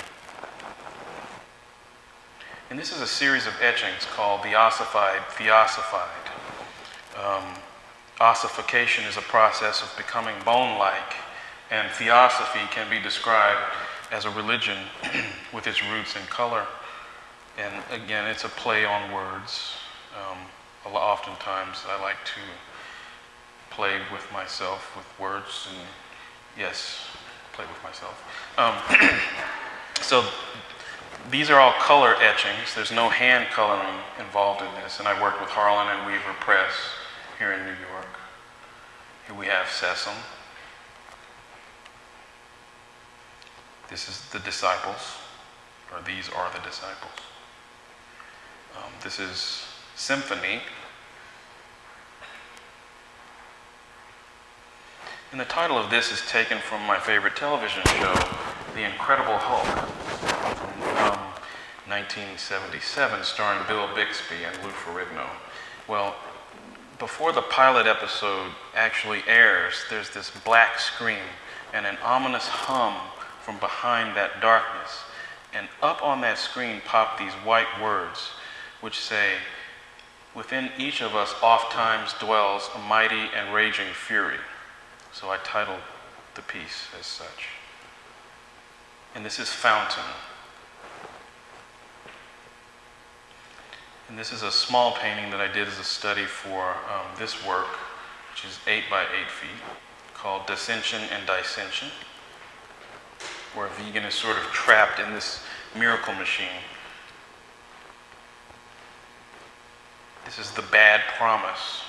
And this is a series of etchings called the ossified theossified. Ossification is a process of becoming bone-like, and theosophy can be described as a religion with its roots in color. And again, it's a play on words. Oftentimes I like to play with myself with words, and yes, play with myself. So these are all color etchings. There's no hand coloring involved in this, and I worked with Harlan and Weaver Press here in New York. Here we have Sesam. This is the disciples, or these are the disciples. This is Symphony. And the title of this is taken from my favorite television show, The Incredible Hulk, from 1977, starring Bill Bixby and Lou Ferrigno. Well, before the pilot episode actually airs, there's this black screen and an ominous hum from behind that darkness. And up on that screen pop these white words, which say, "Within each of us ofttimes dwells a mighty and raging fury." So I titled the piece as such. And this is Fountain. And this is a small painting that I did as a study for this work, which is 8 by 8 feet, called Dissension and Dissension, where a vegan is sort of trapped in this miracle machine. This is The Bad Promise.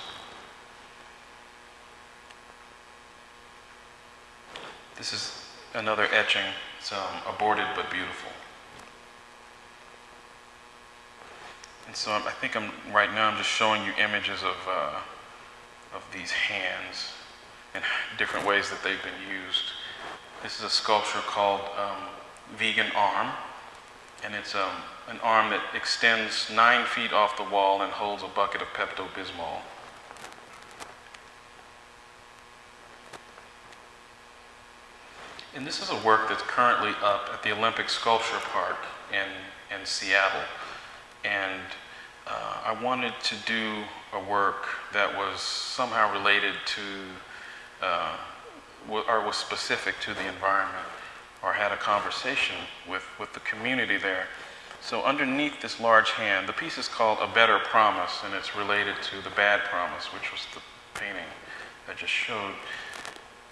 This is another etching. It's aborted but beautiful. And so I think right now I'm just showing you images of these hands and different ways that they've been used. This is a sculpture called Vegan Arm, and it's an arm that extends 9 feet off the wall and holds a bucket of Pepto-Bismol. And this is a work that's currently up at the Olympic Sculpture Park in Seattle. And I wanted to do a work that was somehow related to, or was specific to the environment, or had a conversation with the community there. So underneath this large hand, the piece is called A Better Promise, and it's related to The Bad Promise, which was the painting I just showed.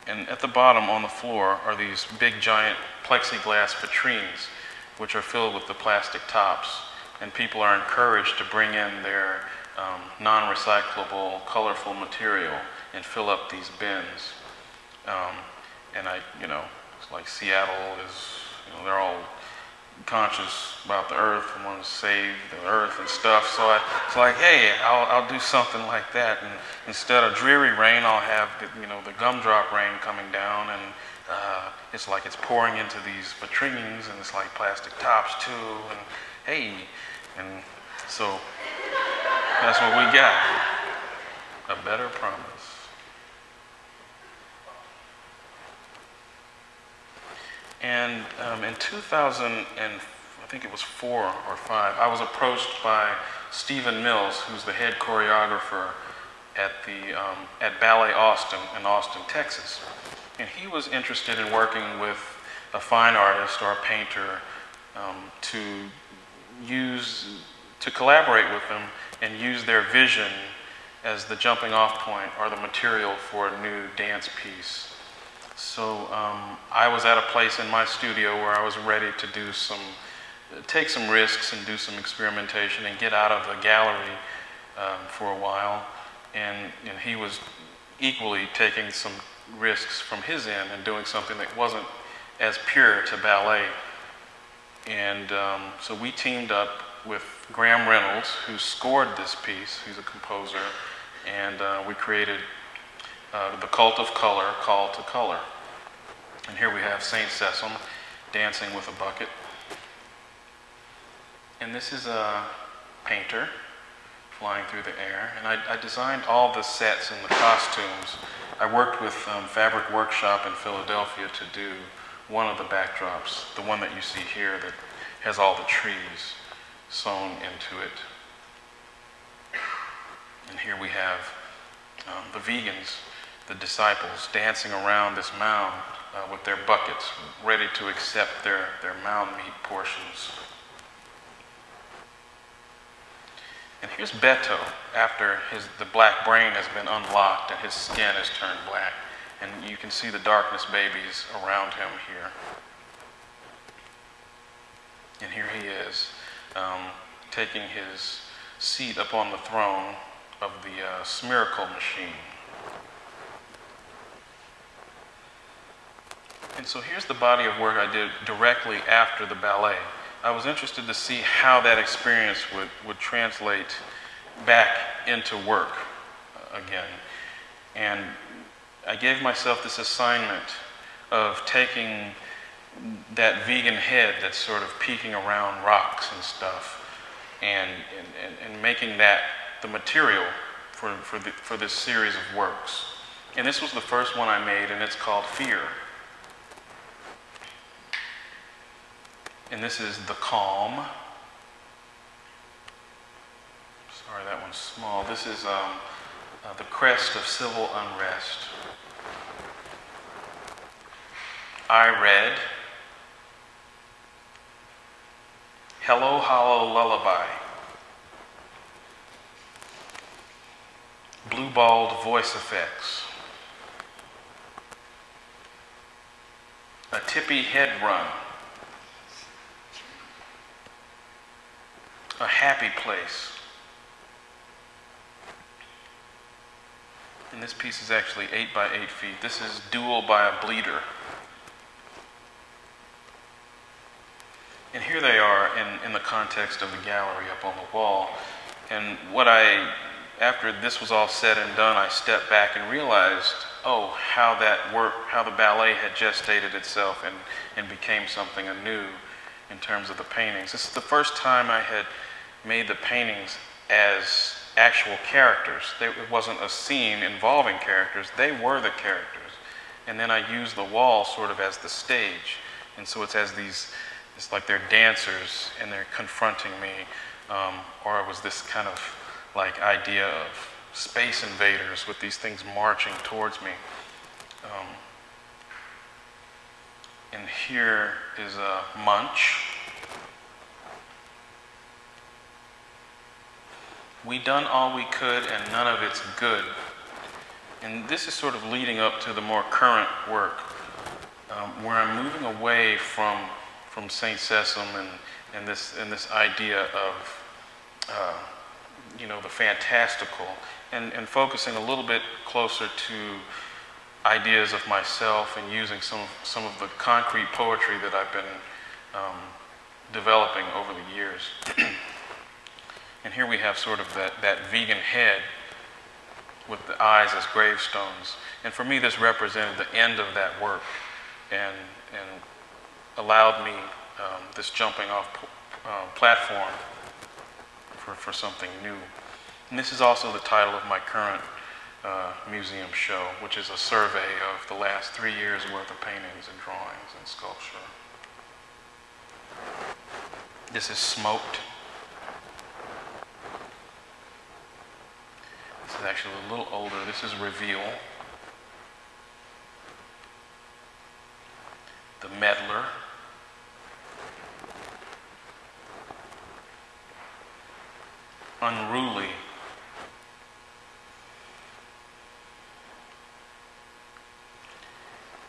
And at the bottom on the floor are these big giant plexiglass vitrines, which are filled with the plastic tops. And people are encouraged to bring in their non-recyclable, colorful material and fill up these bins. And it's like Seattle is, they're all conscious about the earth and want to save the earth and stuff. So it's like, hey, I'll do something like that. And instead of dreary rain, I'll have the gumdrop rain coming down, and it's like it's pouring into these vitrines, and it's like plastic tops too. And hey, and so that's what we got. A Better Promise. And in 2000, and I think it was 4 or 5, I was approached by Stephen Mills, who's the head choreographer at Ballet Austin in Austin, Texas. And he was interested in working with a fine artist or a painter to collaborate with them and use their vision as the jumping off point or the material for a new dance piece. So I was at a place in my studio where I was ready to take some risks and do some experimentation and get out of the gallery for a while. And he was equally taking some risks from his end and doing something that wasn't as pure to ballet. And so we teamed up with Graham Reynolds, who scored this piece. He's a composer. And we created The Cult of Color, Call to Color. And here we have Saint Sesame dancing with a bucket. And this is a painter flying through the air. And I designed all the sets and the costumes. I worked with Fabric Workshop in Philadelphia to do one of the backdrops, the one that you see here that has all the trees sewn into it. And here we have the vegans, the disciples, dancing around this mound with their buckets, ready to accept their mound meat portions. And here's Beto, after the black brain has been unlocked and his skin has turned black. And you can see the darkness babies around him here. And here he is, taking his seat up on the throne of the Spherical machine. And so here's the body of work I did directly after the ballet. I was interested to see how that experience would translate back into work again. And I gave myself this assignment of taking that vegan head that's sort of peeking around rocks and stuff and making that the material for this series of works. And this was the first one I made, and it's called Fear. And this is The Calm. Sorry, that one's small. This is the crest of civil unrest. I Read. Hello, Hollow Lullaby. Blue-balled voice effects. A tippy head run. A happy place. And this piece is actually 8 by 8 feet. This is Duel by a Bleeder. And here they are in the context of the gallery up on the wall. And after this was all said and done, I stepped back and realized, oh, how the ballet had gestated itself and became something anew in terms of the paintings. This is the first time I had made the paintings as actual characters. It wasn't a scene involving characters, they were the characters. And then I used the wall sort of as the stage. And so it's like they're dancers and they're confronting me, or it was this kind of like idea of space invaders with these things marching towards me. And here is a Munch. We done all we could and none of it's good. And this is sort of leading up to the more current work, where I'm moving away from Saint Sesame and this idea of the fantastical, and focusing a little bit closer to ideas of myself and using some of the concrete poetry that I've been developing over the years. And here we have sort of that vegan head with the eyes as gravestones. And for me, this represented the end of that work and allowed me this jumping off platform for something new. And this is also the title of my current museum show, which is a survey of the last 3 years' worth of paintings and drawings and sculpture. This is Smoked. This is actually a little older. This is Reveal. The Meddler. Unruly.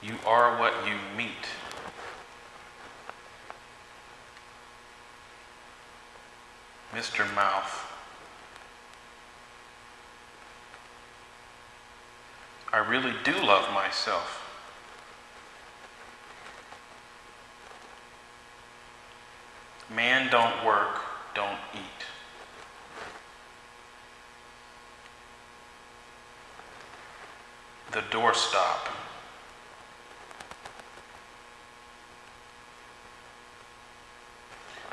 You are what you meet. Mr. Mouth. I really do love myself. Man don't work, don't eat. The Doorstop.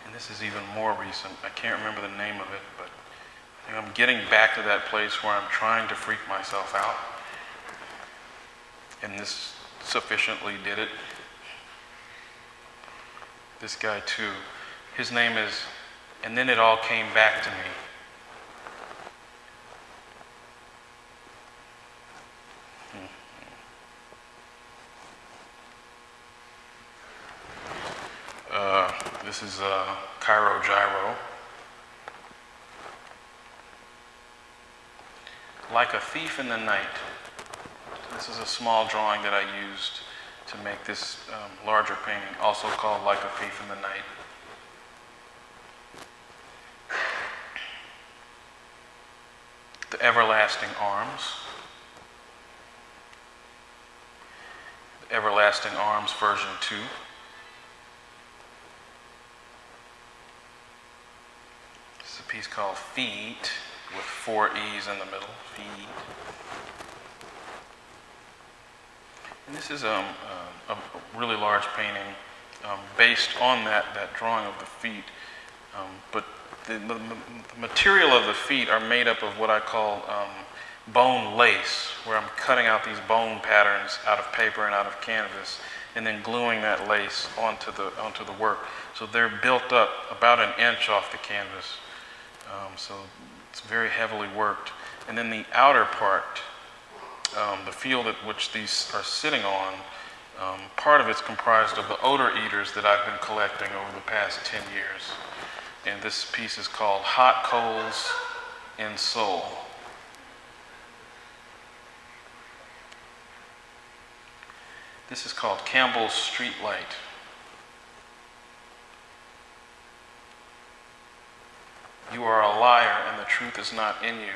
And this is even more recent. I can't remember the name of it, but I think I'm getting back to that place where I'm trying to freak myself out. And this sufficiently did it. This guy too. His name is And Then It All Came Back to Me. This is Cairo Gyro. Like a Thief in the Night. This is a small drawing that I used to make this larger painting, also called Like a Thief in the Night. The Everlasting Arms. The Everlasting Arms version 2. This is a piece called Feet, with 4 E's in the middle. Feet. And this is a really large painting based on that drawing of the feet. But the material of the feet are made up of what I call bone lace, where I'm cutting out these bone patterns out of paper and out of canvas, and then gluing that lace onto the work. So they're built up about an inch off the canvas. So it's very heavily worked. And then the outer part, the field at which these are sitting on, part of it's comprised of the odor eaters that I've been collecting over the past 10 years. And this piece is called Hot Coals in Soul. This is called Campbell's Streetlight. You are a liar and the truth is not in you.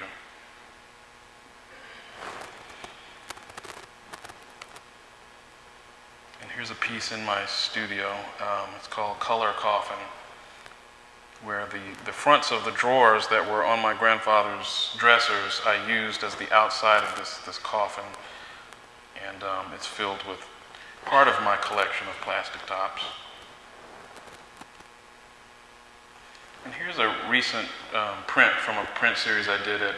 And here's a piece in my studio. It's called Color Coffin, where the fronts of the drawers that were on my grandfather's dressers I used as the outside of this coffin. And it's filled with part of my collection of plastic tops. And here's a recent print from a print series I did at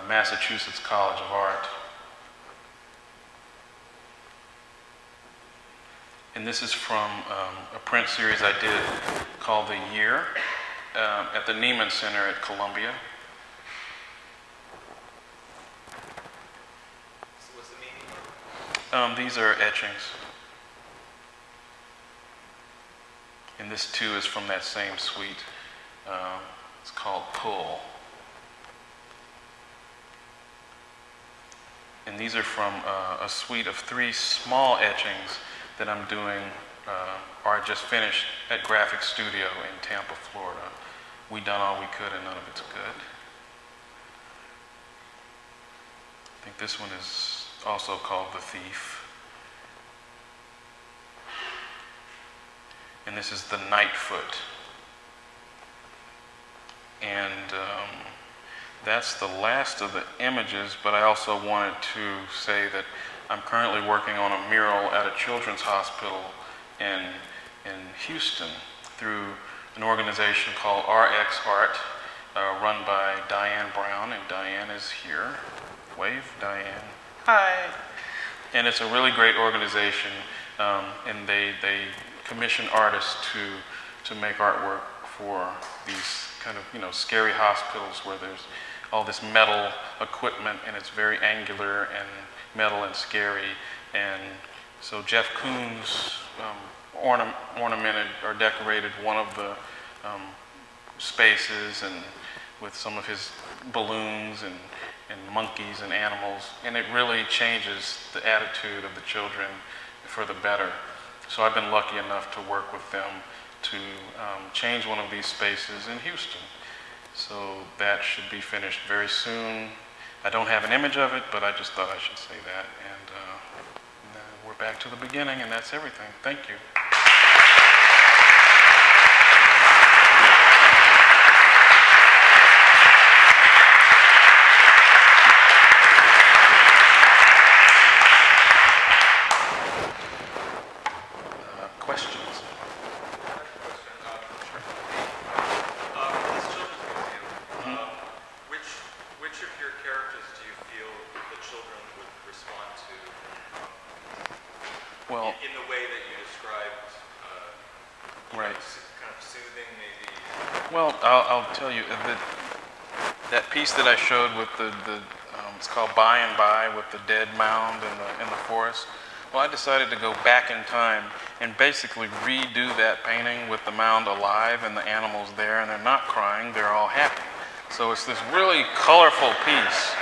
Massachusetts College of Art. And this is from a print series I did called The Year at the Neiman Center at Columbia. So what's the meaning? These are etchings. And this too is from that same suite. It's called Pull. And these are from a suite of 3 small etchings that I'm doing, or I just finished at Graphic Studio in Tampa, Florida. We done all we could and none of it's good. I think this one is also called The Thief. And this is The Nightfoot. And that's the last of the images, but I also wanted to say that I'm currently working on a mural at a children's hospital in Houston through an organization called RX Art, run by Diane Brown, and Diane is here. wave, Diane. Hi. And it's a really great organization, and they commission artists to make artwork for these kind of, scary hospitals where there's all this metal equipment and it's very angular and metal and scary. And so Jeff Koons ornamented or decorated one of the spaces and with some of his balloons and monkeys and animals, and it really changes the attitude of the children for the better. So I've been lucky enough to work with them to change one of these spaces in Houston. So that should be finished very soon. I don't have an image of it, but I just thought I should say that. And we're back to the beginning, and that's everything. Thank you. Questions? Which of your characters do you feel the children would respond to Well, in the way that you described, right. kind of soothing maybe? Well, I'll tell you that piece that I showed with it's called By and By, with the dead mound in the forest. Well, I decided to go back in time and basically redo that painting with the mound alive and the animals there, and they're not crying, they're all happy. So it's this really colorful piece,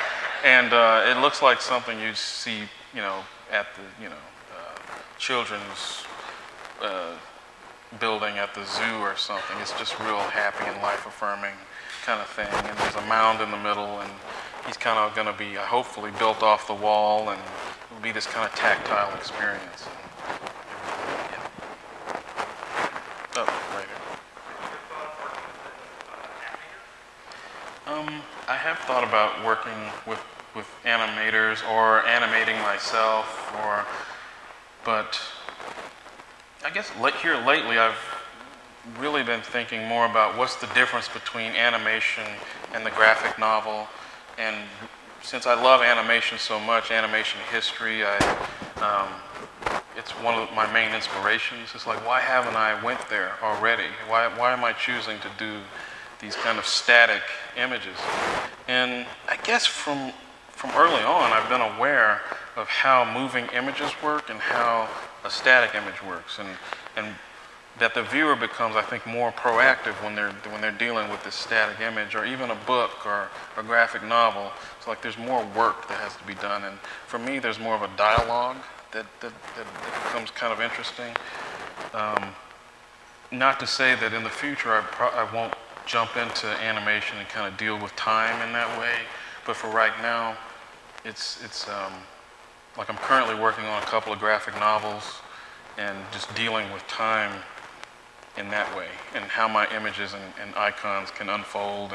and it looks like something you'd see, at the, children's building at the zoo or something. It's just real happy and life-affirming kind of thing. And there's a mound in the middle, and he's kind of going to be hopefully built off the wall, and it'll be this kind of tactile experience. Yeah. Oh, right here. I have thought about working with animators or animating myself, but I guess here lately I've really been thinking more about what's the difference between animation and the graphic novel. And since I love animation so much, animation history, it's one of my main inspirations. It's like, why haven't I went there already? Why am I choosing to do these kind of static images? And I guess from early on, I've been aware of how moving images work and how a static image works, and that the viewer becomes, I think, more proactive when they're dealing with this static image, or even a book or a graphic novel. It's like there's more work that has to be done, and for me, there's more of a dialogue that becomes kind of interesting. Not to say that in the future I won't jump into animation and kind of deal with time in that way, but for right now, it's like I'm currently working on a couple of graphic novels and just dealing with time in that way, and how my images and icons can unfold,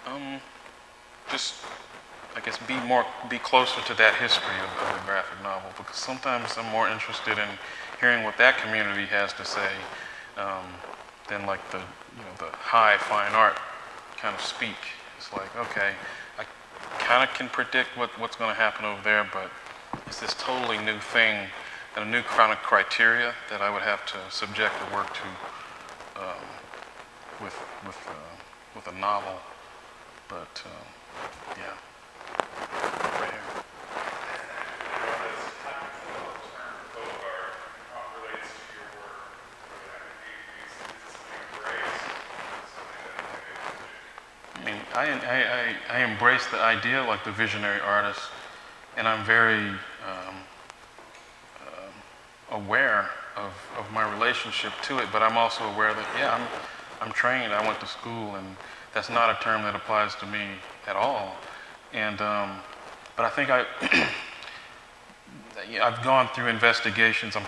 and just, I guess, be closer to that history of the graphic novel, because sometimes I'm more interested in hearing what that community has to say than like the high fine art kind of speak. It's like, okay, I kind of can predict what's going to happen over there, but it's this totally new thing and a new kind of criteria that I would have to subject the work to with a novel. But yeah, right here. I mean, I embrace the idea like the visionary artist, and I'm very aware of my relationship to it, but I'm also aware that, yeah, I'm trained, I went to school, and that's not a term that applies to me at all. And but I think I've gone through investigations. I'm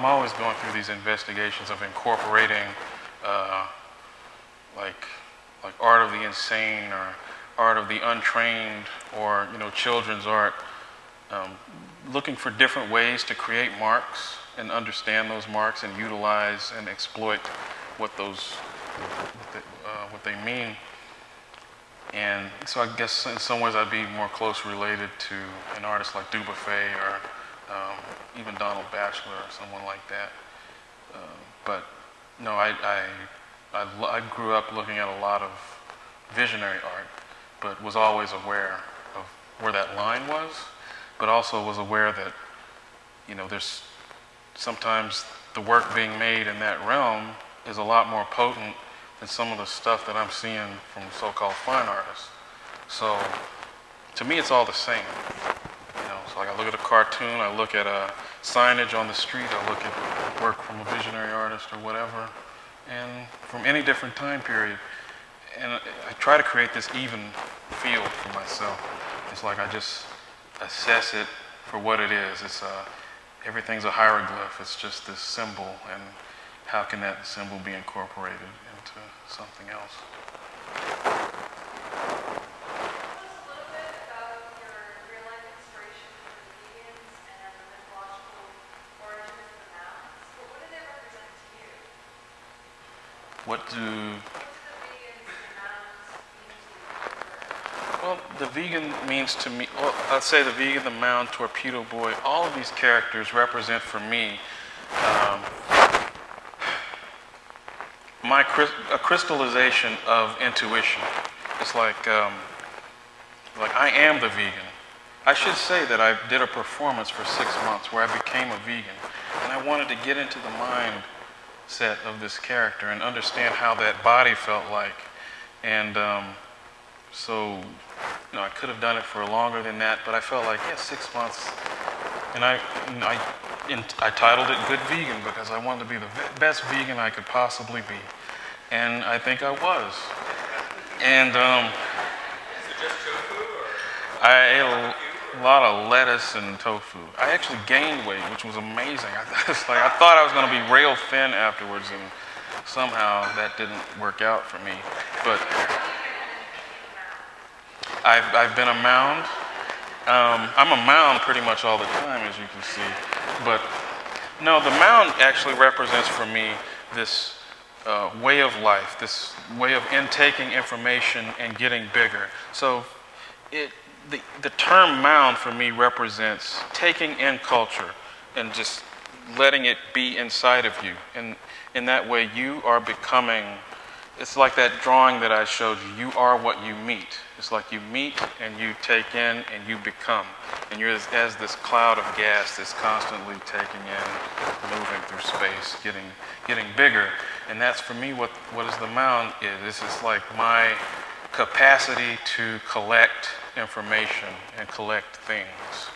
always going through these investigations of incorporating like art of the insane, or art of the untrained, or children's art, looking for different ways to create marks and understand those marks and utilize and exploit what they mean. And so I guess in some ways I'd be more closely related to an artist like Dubuffet or even Donald Batchelor or someone like that. But no, I grew up looking at a lot of visionary art, but was always aware of where that line was, but also was aware that, you know, there's sometimes the work being made in that realm is a lot more potent than some of the stuff that I'm seeing from so-called fine artists. So to me, it's all the same. You know, so like I look at a cartoon, I look at a signage on the street, I look at work from a visionary artist or whatever, and from any different time period. And I try to create this even field for myself. It's like I just assess it for what it is. It's everything's a hieroglyph. It's just this symbol, and how can that symbol be incorporated into something else? What do... Well, the vegan means to me, well, I'd say the vegan, the mound, torpedo boy, all of these characters represent for me a crystallization of intuition. It's like I am the vegan. I should say that I did a performance for 6 months where I became a vegan, and I wanted to get into the mindset of this character and understand how that body felt like. And so, you know, I could have done it for longer than that, but I felt like, yeah, 6 months. And I titled it Good Vegan because I wanted to be the best vegan I could possibly be. And I think I was. And Is it just tofu, or? I ate a lot of lettuce and tofu. I actually gained weight, which was amazing. I thought I was going to be rail thin afterwards, and somehow that didn't work out for me. But I've been a mound. I'm a mound pretty much all the time, as you can see. But no, the mound actually represents for me this way of life, this way of intaking information and getting bigger. So the term mound for me represents taking in culture and just letting it be inside of you. And in that way, you are becoming, it's like that drawing that I showed you. You are what you meet. It's like you meet and you take in and you become. And you're as this cloud of gas that's constantly taking in, moving through space, getting bigger. And that's for me what is the mound is. It's like my capacity to collect information and collect things.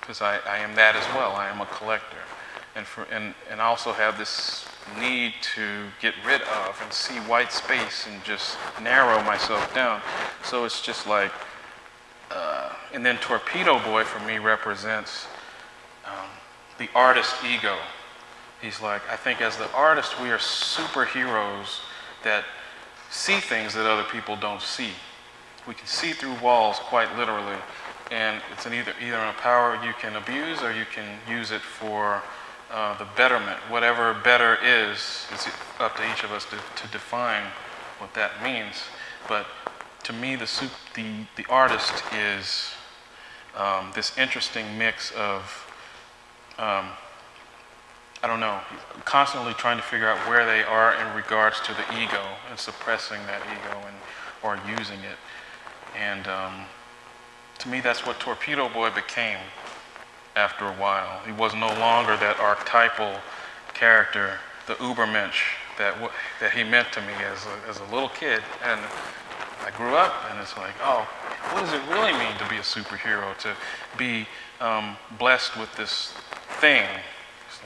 Because I am that as well. I am a collector. And I also have this need to get rid of and see white space and just narrow myself down. So it's just like, and then Torpedo Boy for me represents the artist ego. He's like, I think as the artist, we are superheroes that see things that other people don't see. We can see through walls quite literally, and it's either a power you can abuse or you can use it for the betterment. Whatever better is, it's up to each of us to define what that means. But to me, the artist is this interesting mix of, I don't know, constantly trying to figure out where they are in regards to the ego and suppressing that ego or using it. And to me, that's what Torpedo Boy became after a while. He was no longer that archetypal character, the Ubermensch that he meant to me as a little kid. And I grew up, and it's like, oh, what does it really mean to be a superhero, to be blessed with this thing?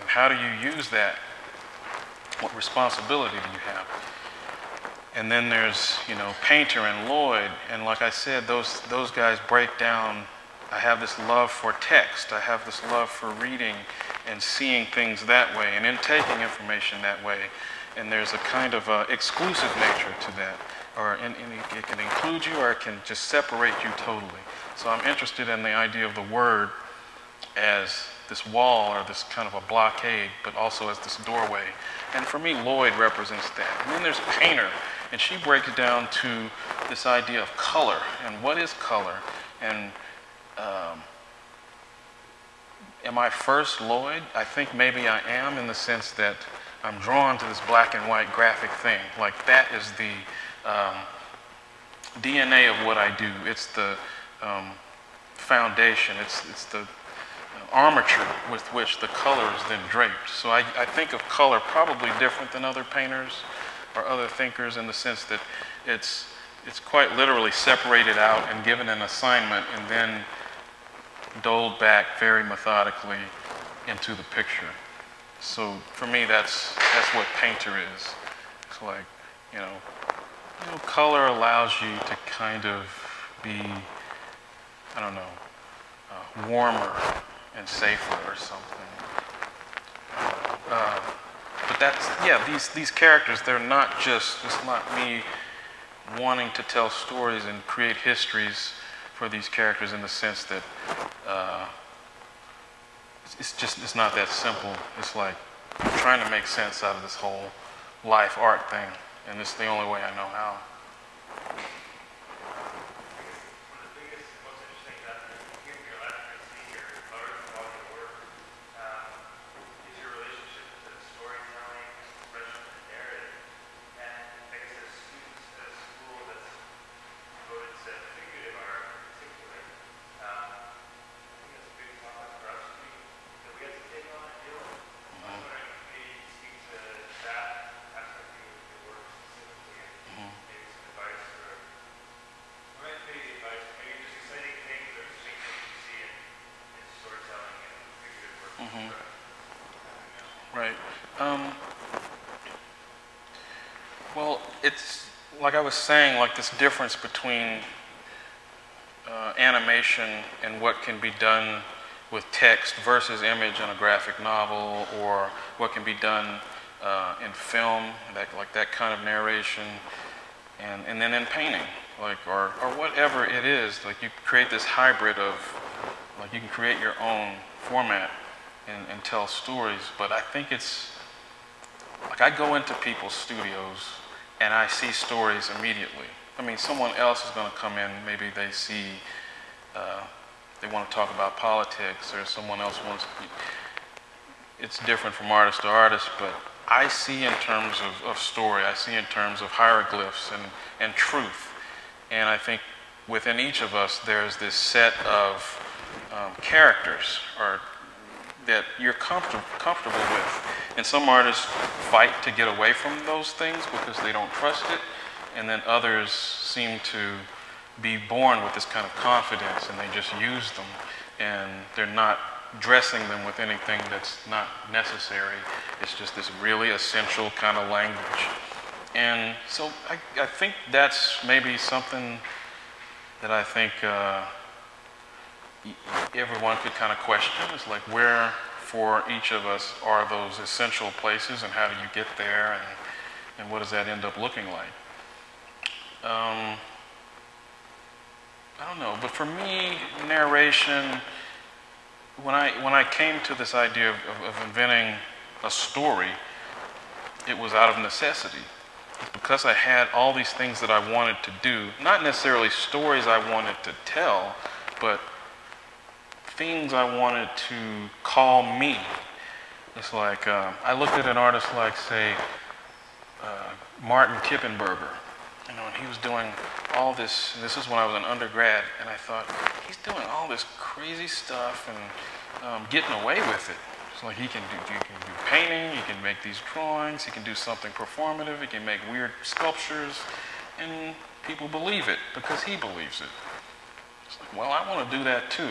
And how do you use that? What responsibility do you have? And then there's, you know, Painter and Lloyd, and like I said, those guys break down. I have this love for text. I have this love for reading and seeing things that way and intaking information that way. And there's a kind of exclusive nature to that. It can include you or it can just separate you totally. So I'm interested in the idea of the word as this wall or this kind of a blockade, but also as this doorway. And for me, Lloyd represents that. And then there's Painter. And she breaks it down to this idea of color and what is color, and am I first Lloyd? I think maybe I am, in the sense that I'm drawn to this black and white graphic thing. Like, that is the DNA of what I do. It's the foundation. It's the armature with which the color is then draped. So I think of color probably different than other painters or other thinkers, in the sense that it's quite literally separated out and given an assignment and then doled back very methodically into the picture. So for me, that's what painter is. It's like, you know, color allows you to kind of be, I don't know, warmer and safer or something. But that's, yeah, these characters, they're not just, it's not me wanting to tell stories and create histories for these characters, in the sense that it's not that simple. It's like I'm trying to make sense out of this whole life art thing, and it's the only way I know how. Right. Well, it's like I was saying, like this difference between animation and what can be done with text versus image in a graphic novel, or what can be done in film, like that kind of narration, and then in painting, like or whatever it is. Like, you create this hybrid of, like, you can create your own format and tell stories. But I think it's like, I go into people's studios and I see stories immediately. I mean, someone else is going to come in, maybe they see, they want to talk about politics, or someone else wants, it's different from artist to artist, but I see in terms of story, I see in terms of hieroglyphs and truth. And I think within each of us, there's this set of characters that you're comfortable with. And some artists fight to get away from those things because they don't trust it, and then others seem to be born with this kind of confidence, and they just use them, and they're not dressing them with anything that's not necessary. It's just this really essential kind of language. And so I think that's maybe something that I think everyone could kind of question, is like, where for each of us are those essential places, and how do you get there, and what does that end up looking like? I don't know, but for me, narration, when I came to this idea of inventing a story, it was out of necessity. It's because I had all these things that I wanted to do, not necessarily stories I wanted to tell, but things I wanted to call me. It's like, I looked at an artist like, say, Martin Kippenberger, you know, and he was doing all this, and this is when I was an undergrad, and I thought, he's doing all this crazy stuff and getting away with it. It's like, you can do painting, you can make these drawings, he can do something performative, he can make weird sculptures, and people believe it because he believes it. It's like, well, I want to do that too,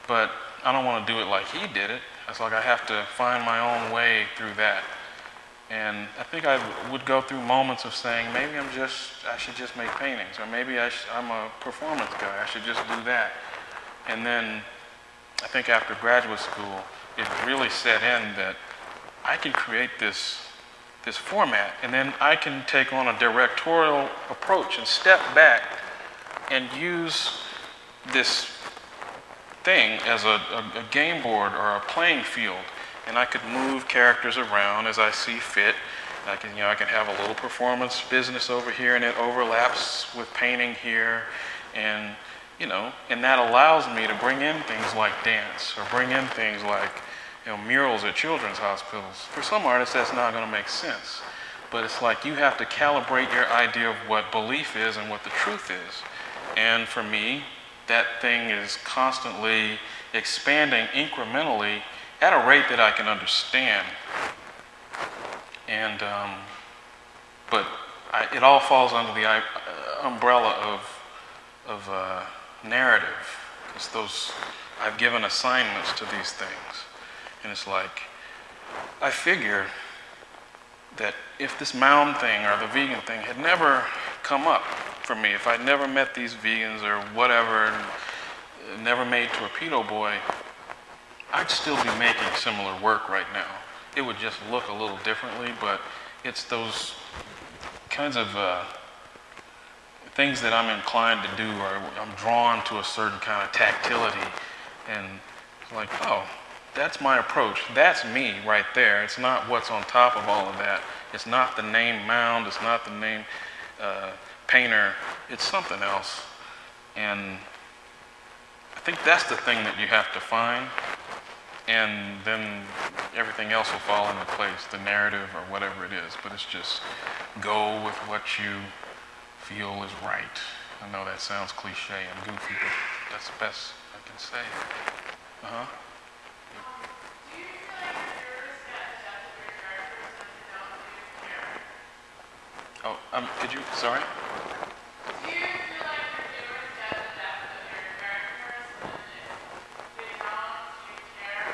but I don't want to do it like he did it. It's like, I have to find my own way through that. And I think I would go through moments of saying, maybe I should just make paintings, or maybe I'm a performance guy, I should just do that. And then I think after graduate school, it really set in that I can create this format, and then I can take on a directorial approach and step back and use this thing as a game board or a playing field. And I could move characters around as I see fit, I can have a little performance business over here, and it overlaps with painting here, and and that allows me to bring in things like dance, or bring in things like murals at children's hospitals. For some artists, that's not going to make sense, but it's like you have to calibrate your idea of what belief is and what the truth is. And for me, that thing is constantly expanding incrementally at a rate that I can understand. And but it all falls under the umbrella of narrative, because I've given assignments to these things, and it's like I figure that if this mound thing or the vegan thing had never come up for me, if I'd never met these vegans or whatever, and never made Torpedo Boy, I'd still be making similar work right now. It would just look a little differently, but it's those kinds of things that I'm inclined to do, or I'm drawn to a certain kind of tactility, and it's like, oh, that's my approach. That's me right there. It's not what's on top of all of that. It's not the name mound. It's not the name painter. It's something else. And I think that's the thing that you have to find, and then everything else will fall into place, the narrative or whatever it is. But it's just go with what you feel is right. I know that sounds cliche and goofy, but that's the best I can say. Uh-huh. Do you feel like the viewers get the depth of your characters if they don't do care? Oh, could you, sorry? Do you feel like the viewers get the depth of your characters and if they don't do care?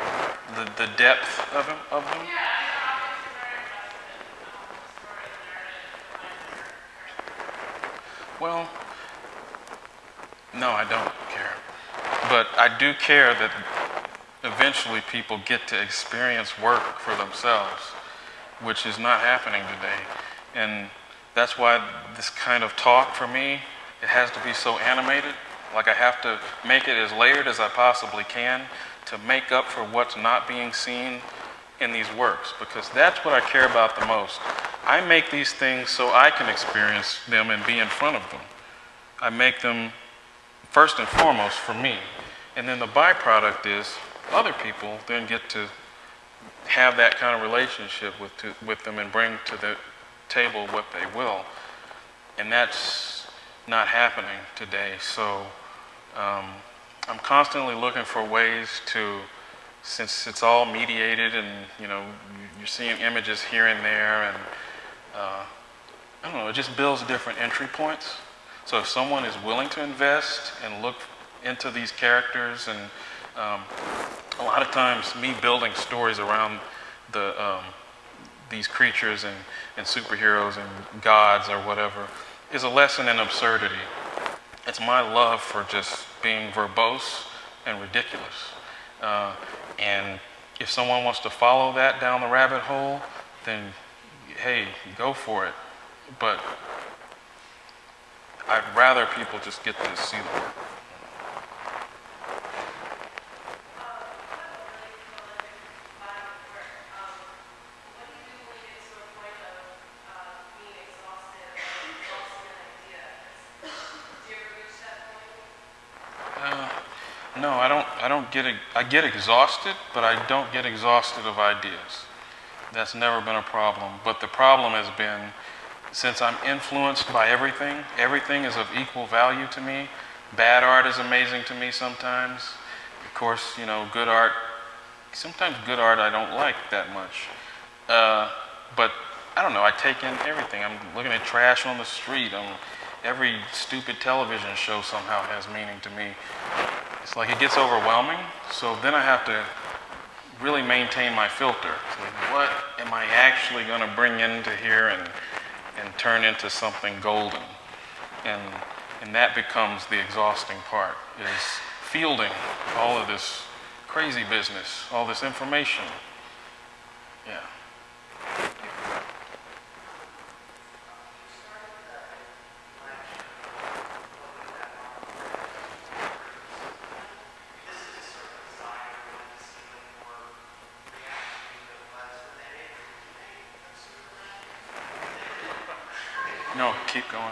The depth of them? Yeah, I mean, obviously they're invested in the story, the narrative, the life of your characters. Well, no, I don't care. But I do care that eventually people get to experience work for themselves, which is not happening today. And that's why this kind of talk for me, it has to be so animated. Like I have to make it as layered as I possibly can to make up for what's not being seen in these works, because that's what I care about the most. I make these things so I can experience them and be in front of them. I make them first and foremost for me. And then the byproduct is other people then get to have that kind of relationship with them and bring to the table what they will. And that's not happening today. So I'm constantly looking for ways to, since it's all mediated and you're seeing images here and there, and I don't know, it just builds different entry points. So if someone is willing to invest and look into these characters, and a lot of times me building stories around these creatures and superheroes and gods or whatever is a lesson in absurdity. It's my love for just being verbose and ridiculous. And if someone wants to follow that down the rabbit hole, then hey, go for it. But I'd rather people just get to see the work. No, I get exhausted, but I don't get exhausted of ideas. That's never been a problem. But the problem has been, since I'm influenced by everything, everything is of equal value to me. Bad art is amazing to me sometimes. Of course, good art, sometimes good art I don't like that much. But I don't know, I take in everything. I'm looking at trash on the street. Every stupid television show somehow has meaning to me. It's like it gets overwhelming, so then I have to really maintain my filter. So what am I actually going to bring into here and turn into something golden? And that becomes the exhausting part, is fielding all of this crazy business, all this information. Yeah. No, keep going.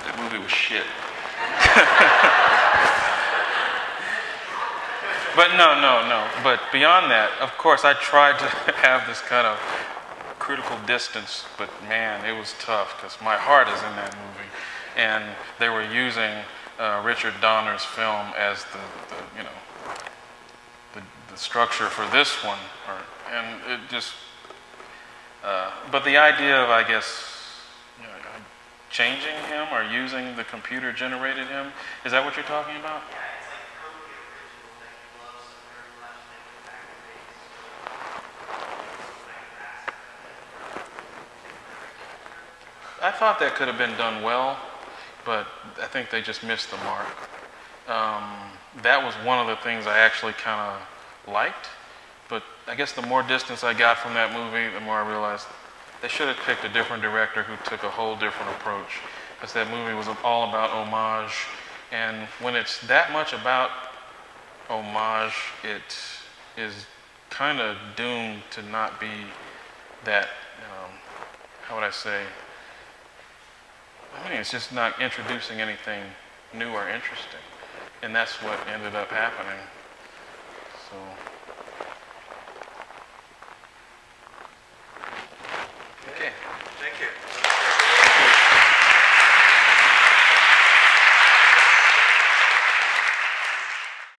That movie was shit. But no. But beyond that, of course, I tried to have this kind of critical distance, but man, it was tough because my heart is in that movie. And they were using Richard Donner's film as the structure for this one. And it just, but the idea of, I guess, changing him or using the computer-generated him, is that what you're talking about? I thought that could have been done well, but I think they just missed the mark. That was one of the things I actually kind of liked, but I guess the more distance I got from that movie, the more I realized they should have picked a different director who took a whole different approach, because that movie was all about homage, and when it's that much about homage, it is kind of doomed to not be that, how would I say, I mean, it's just not introducing anything new or interesting. And that's what ended up happening. So.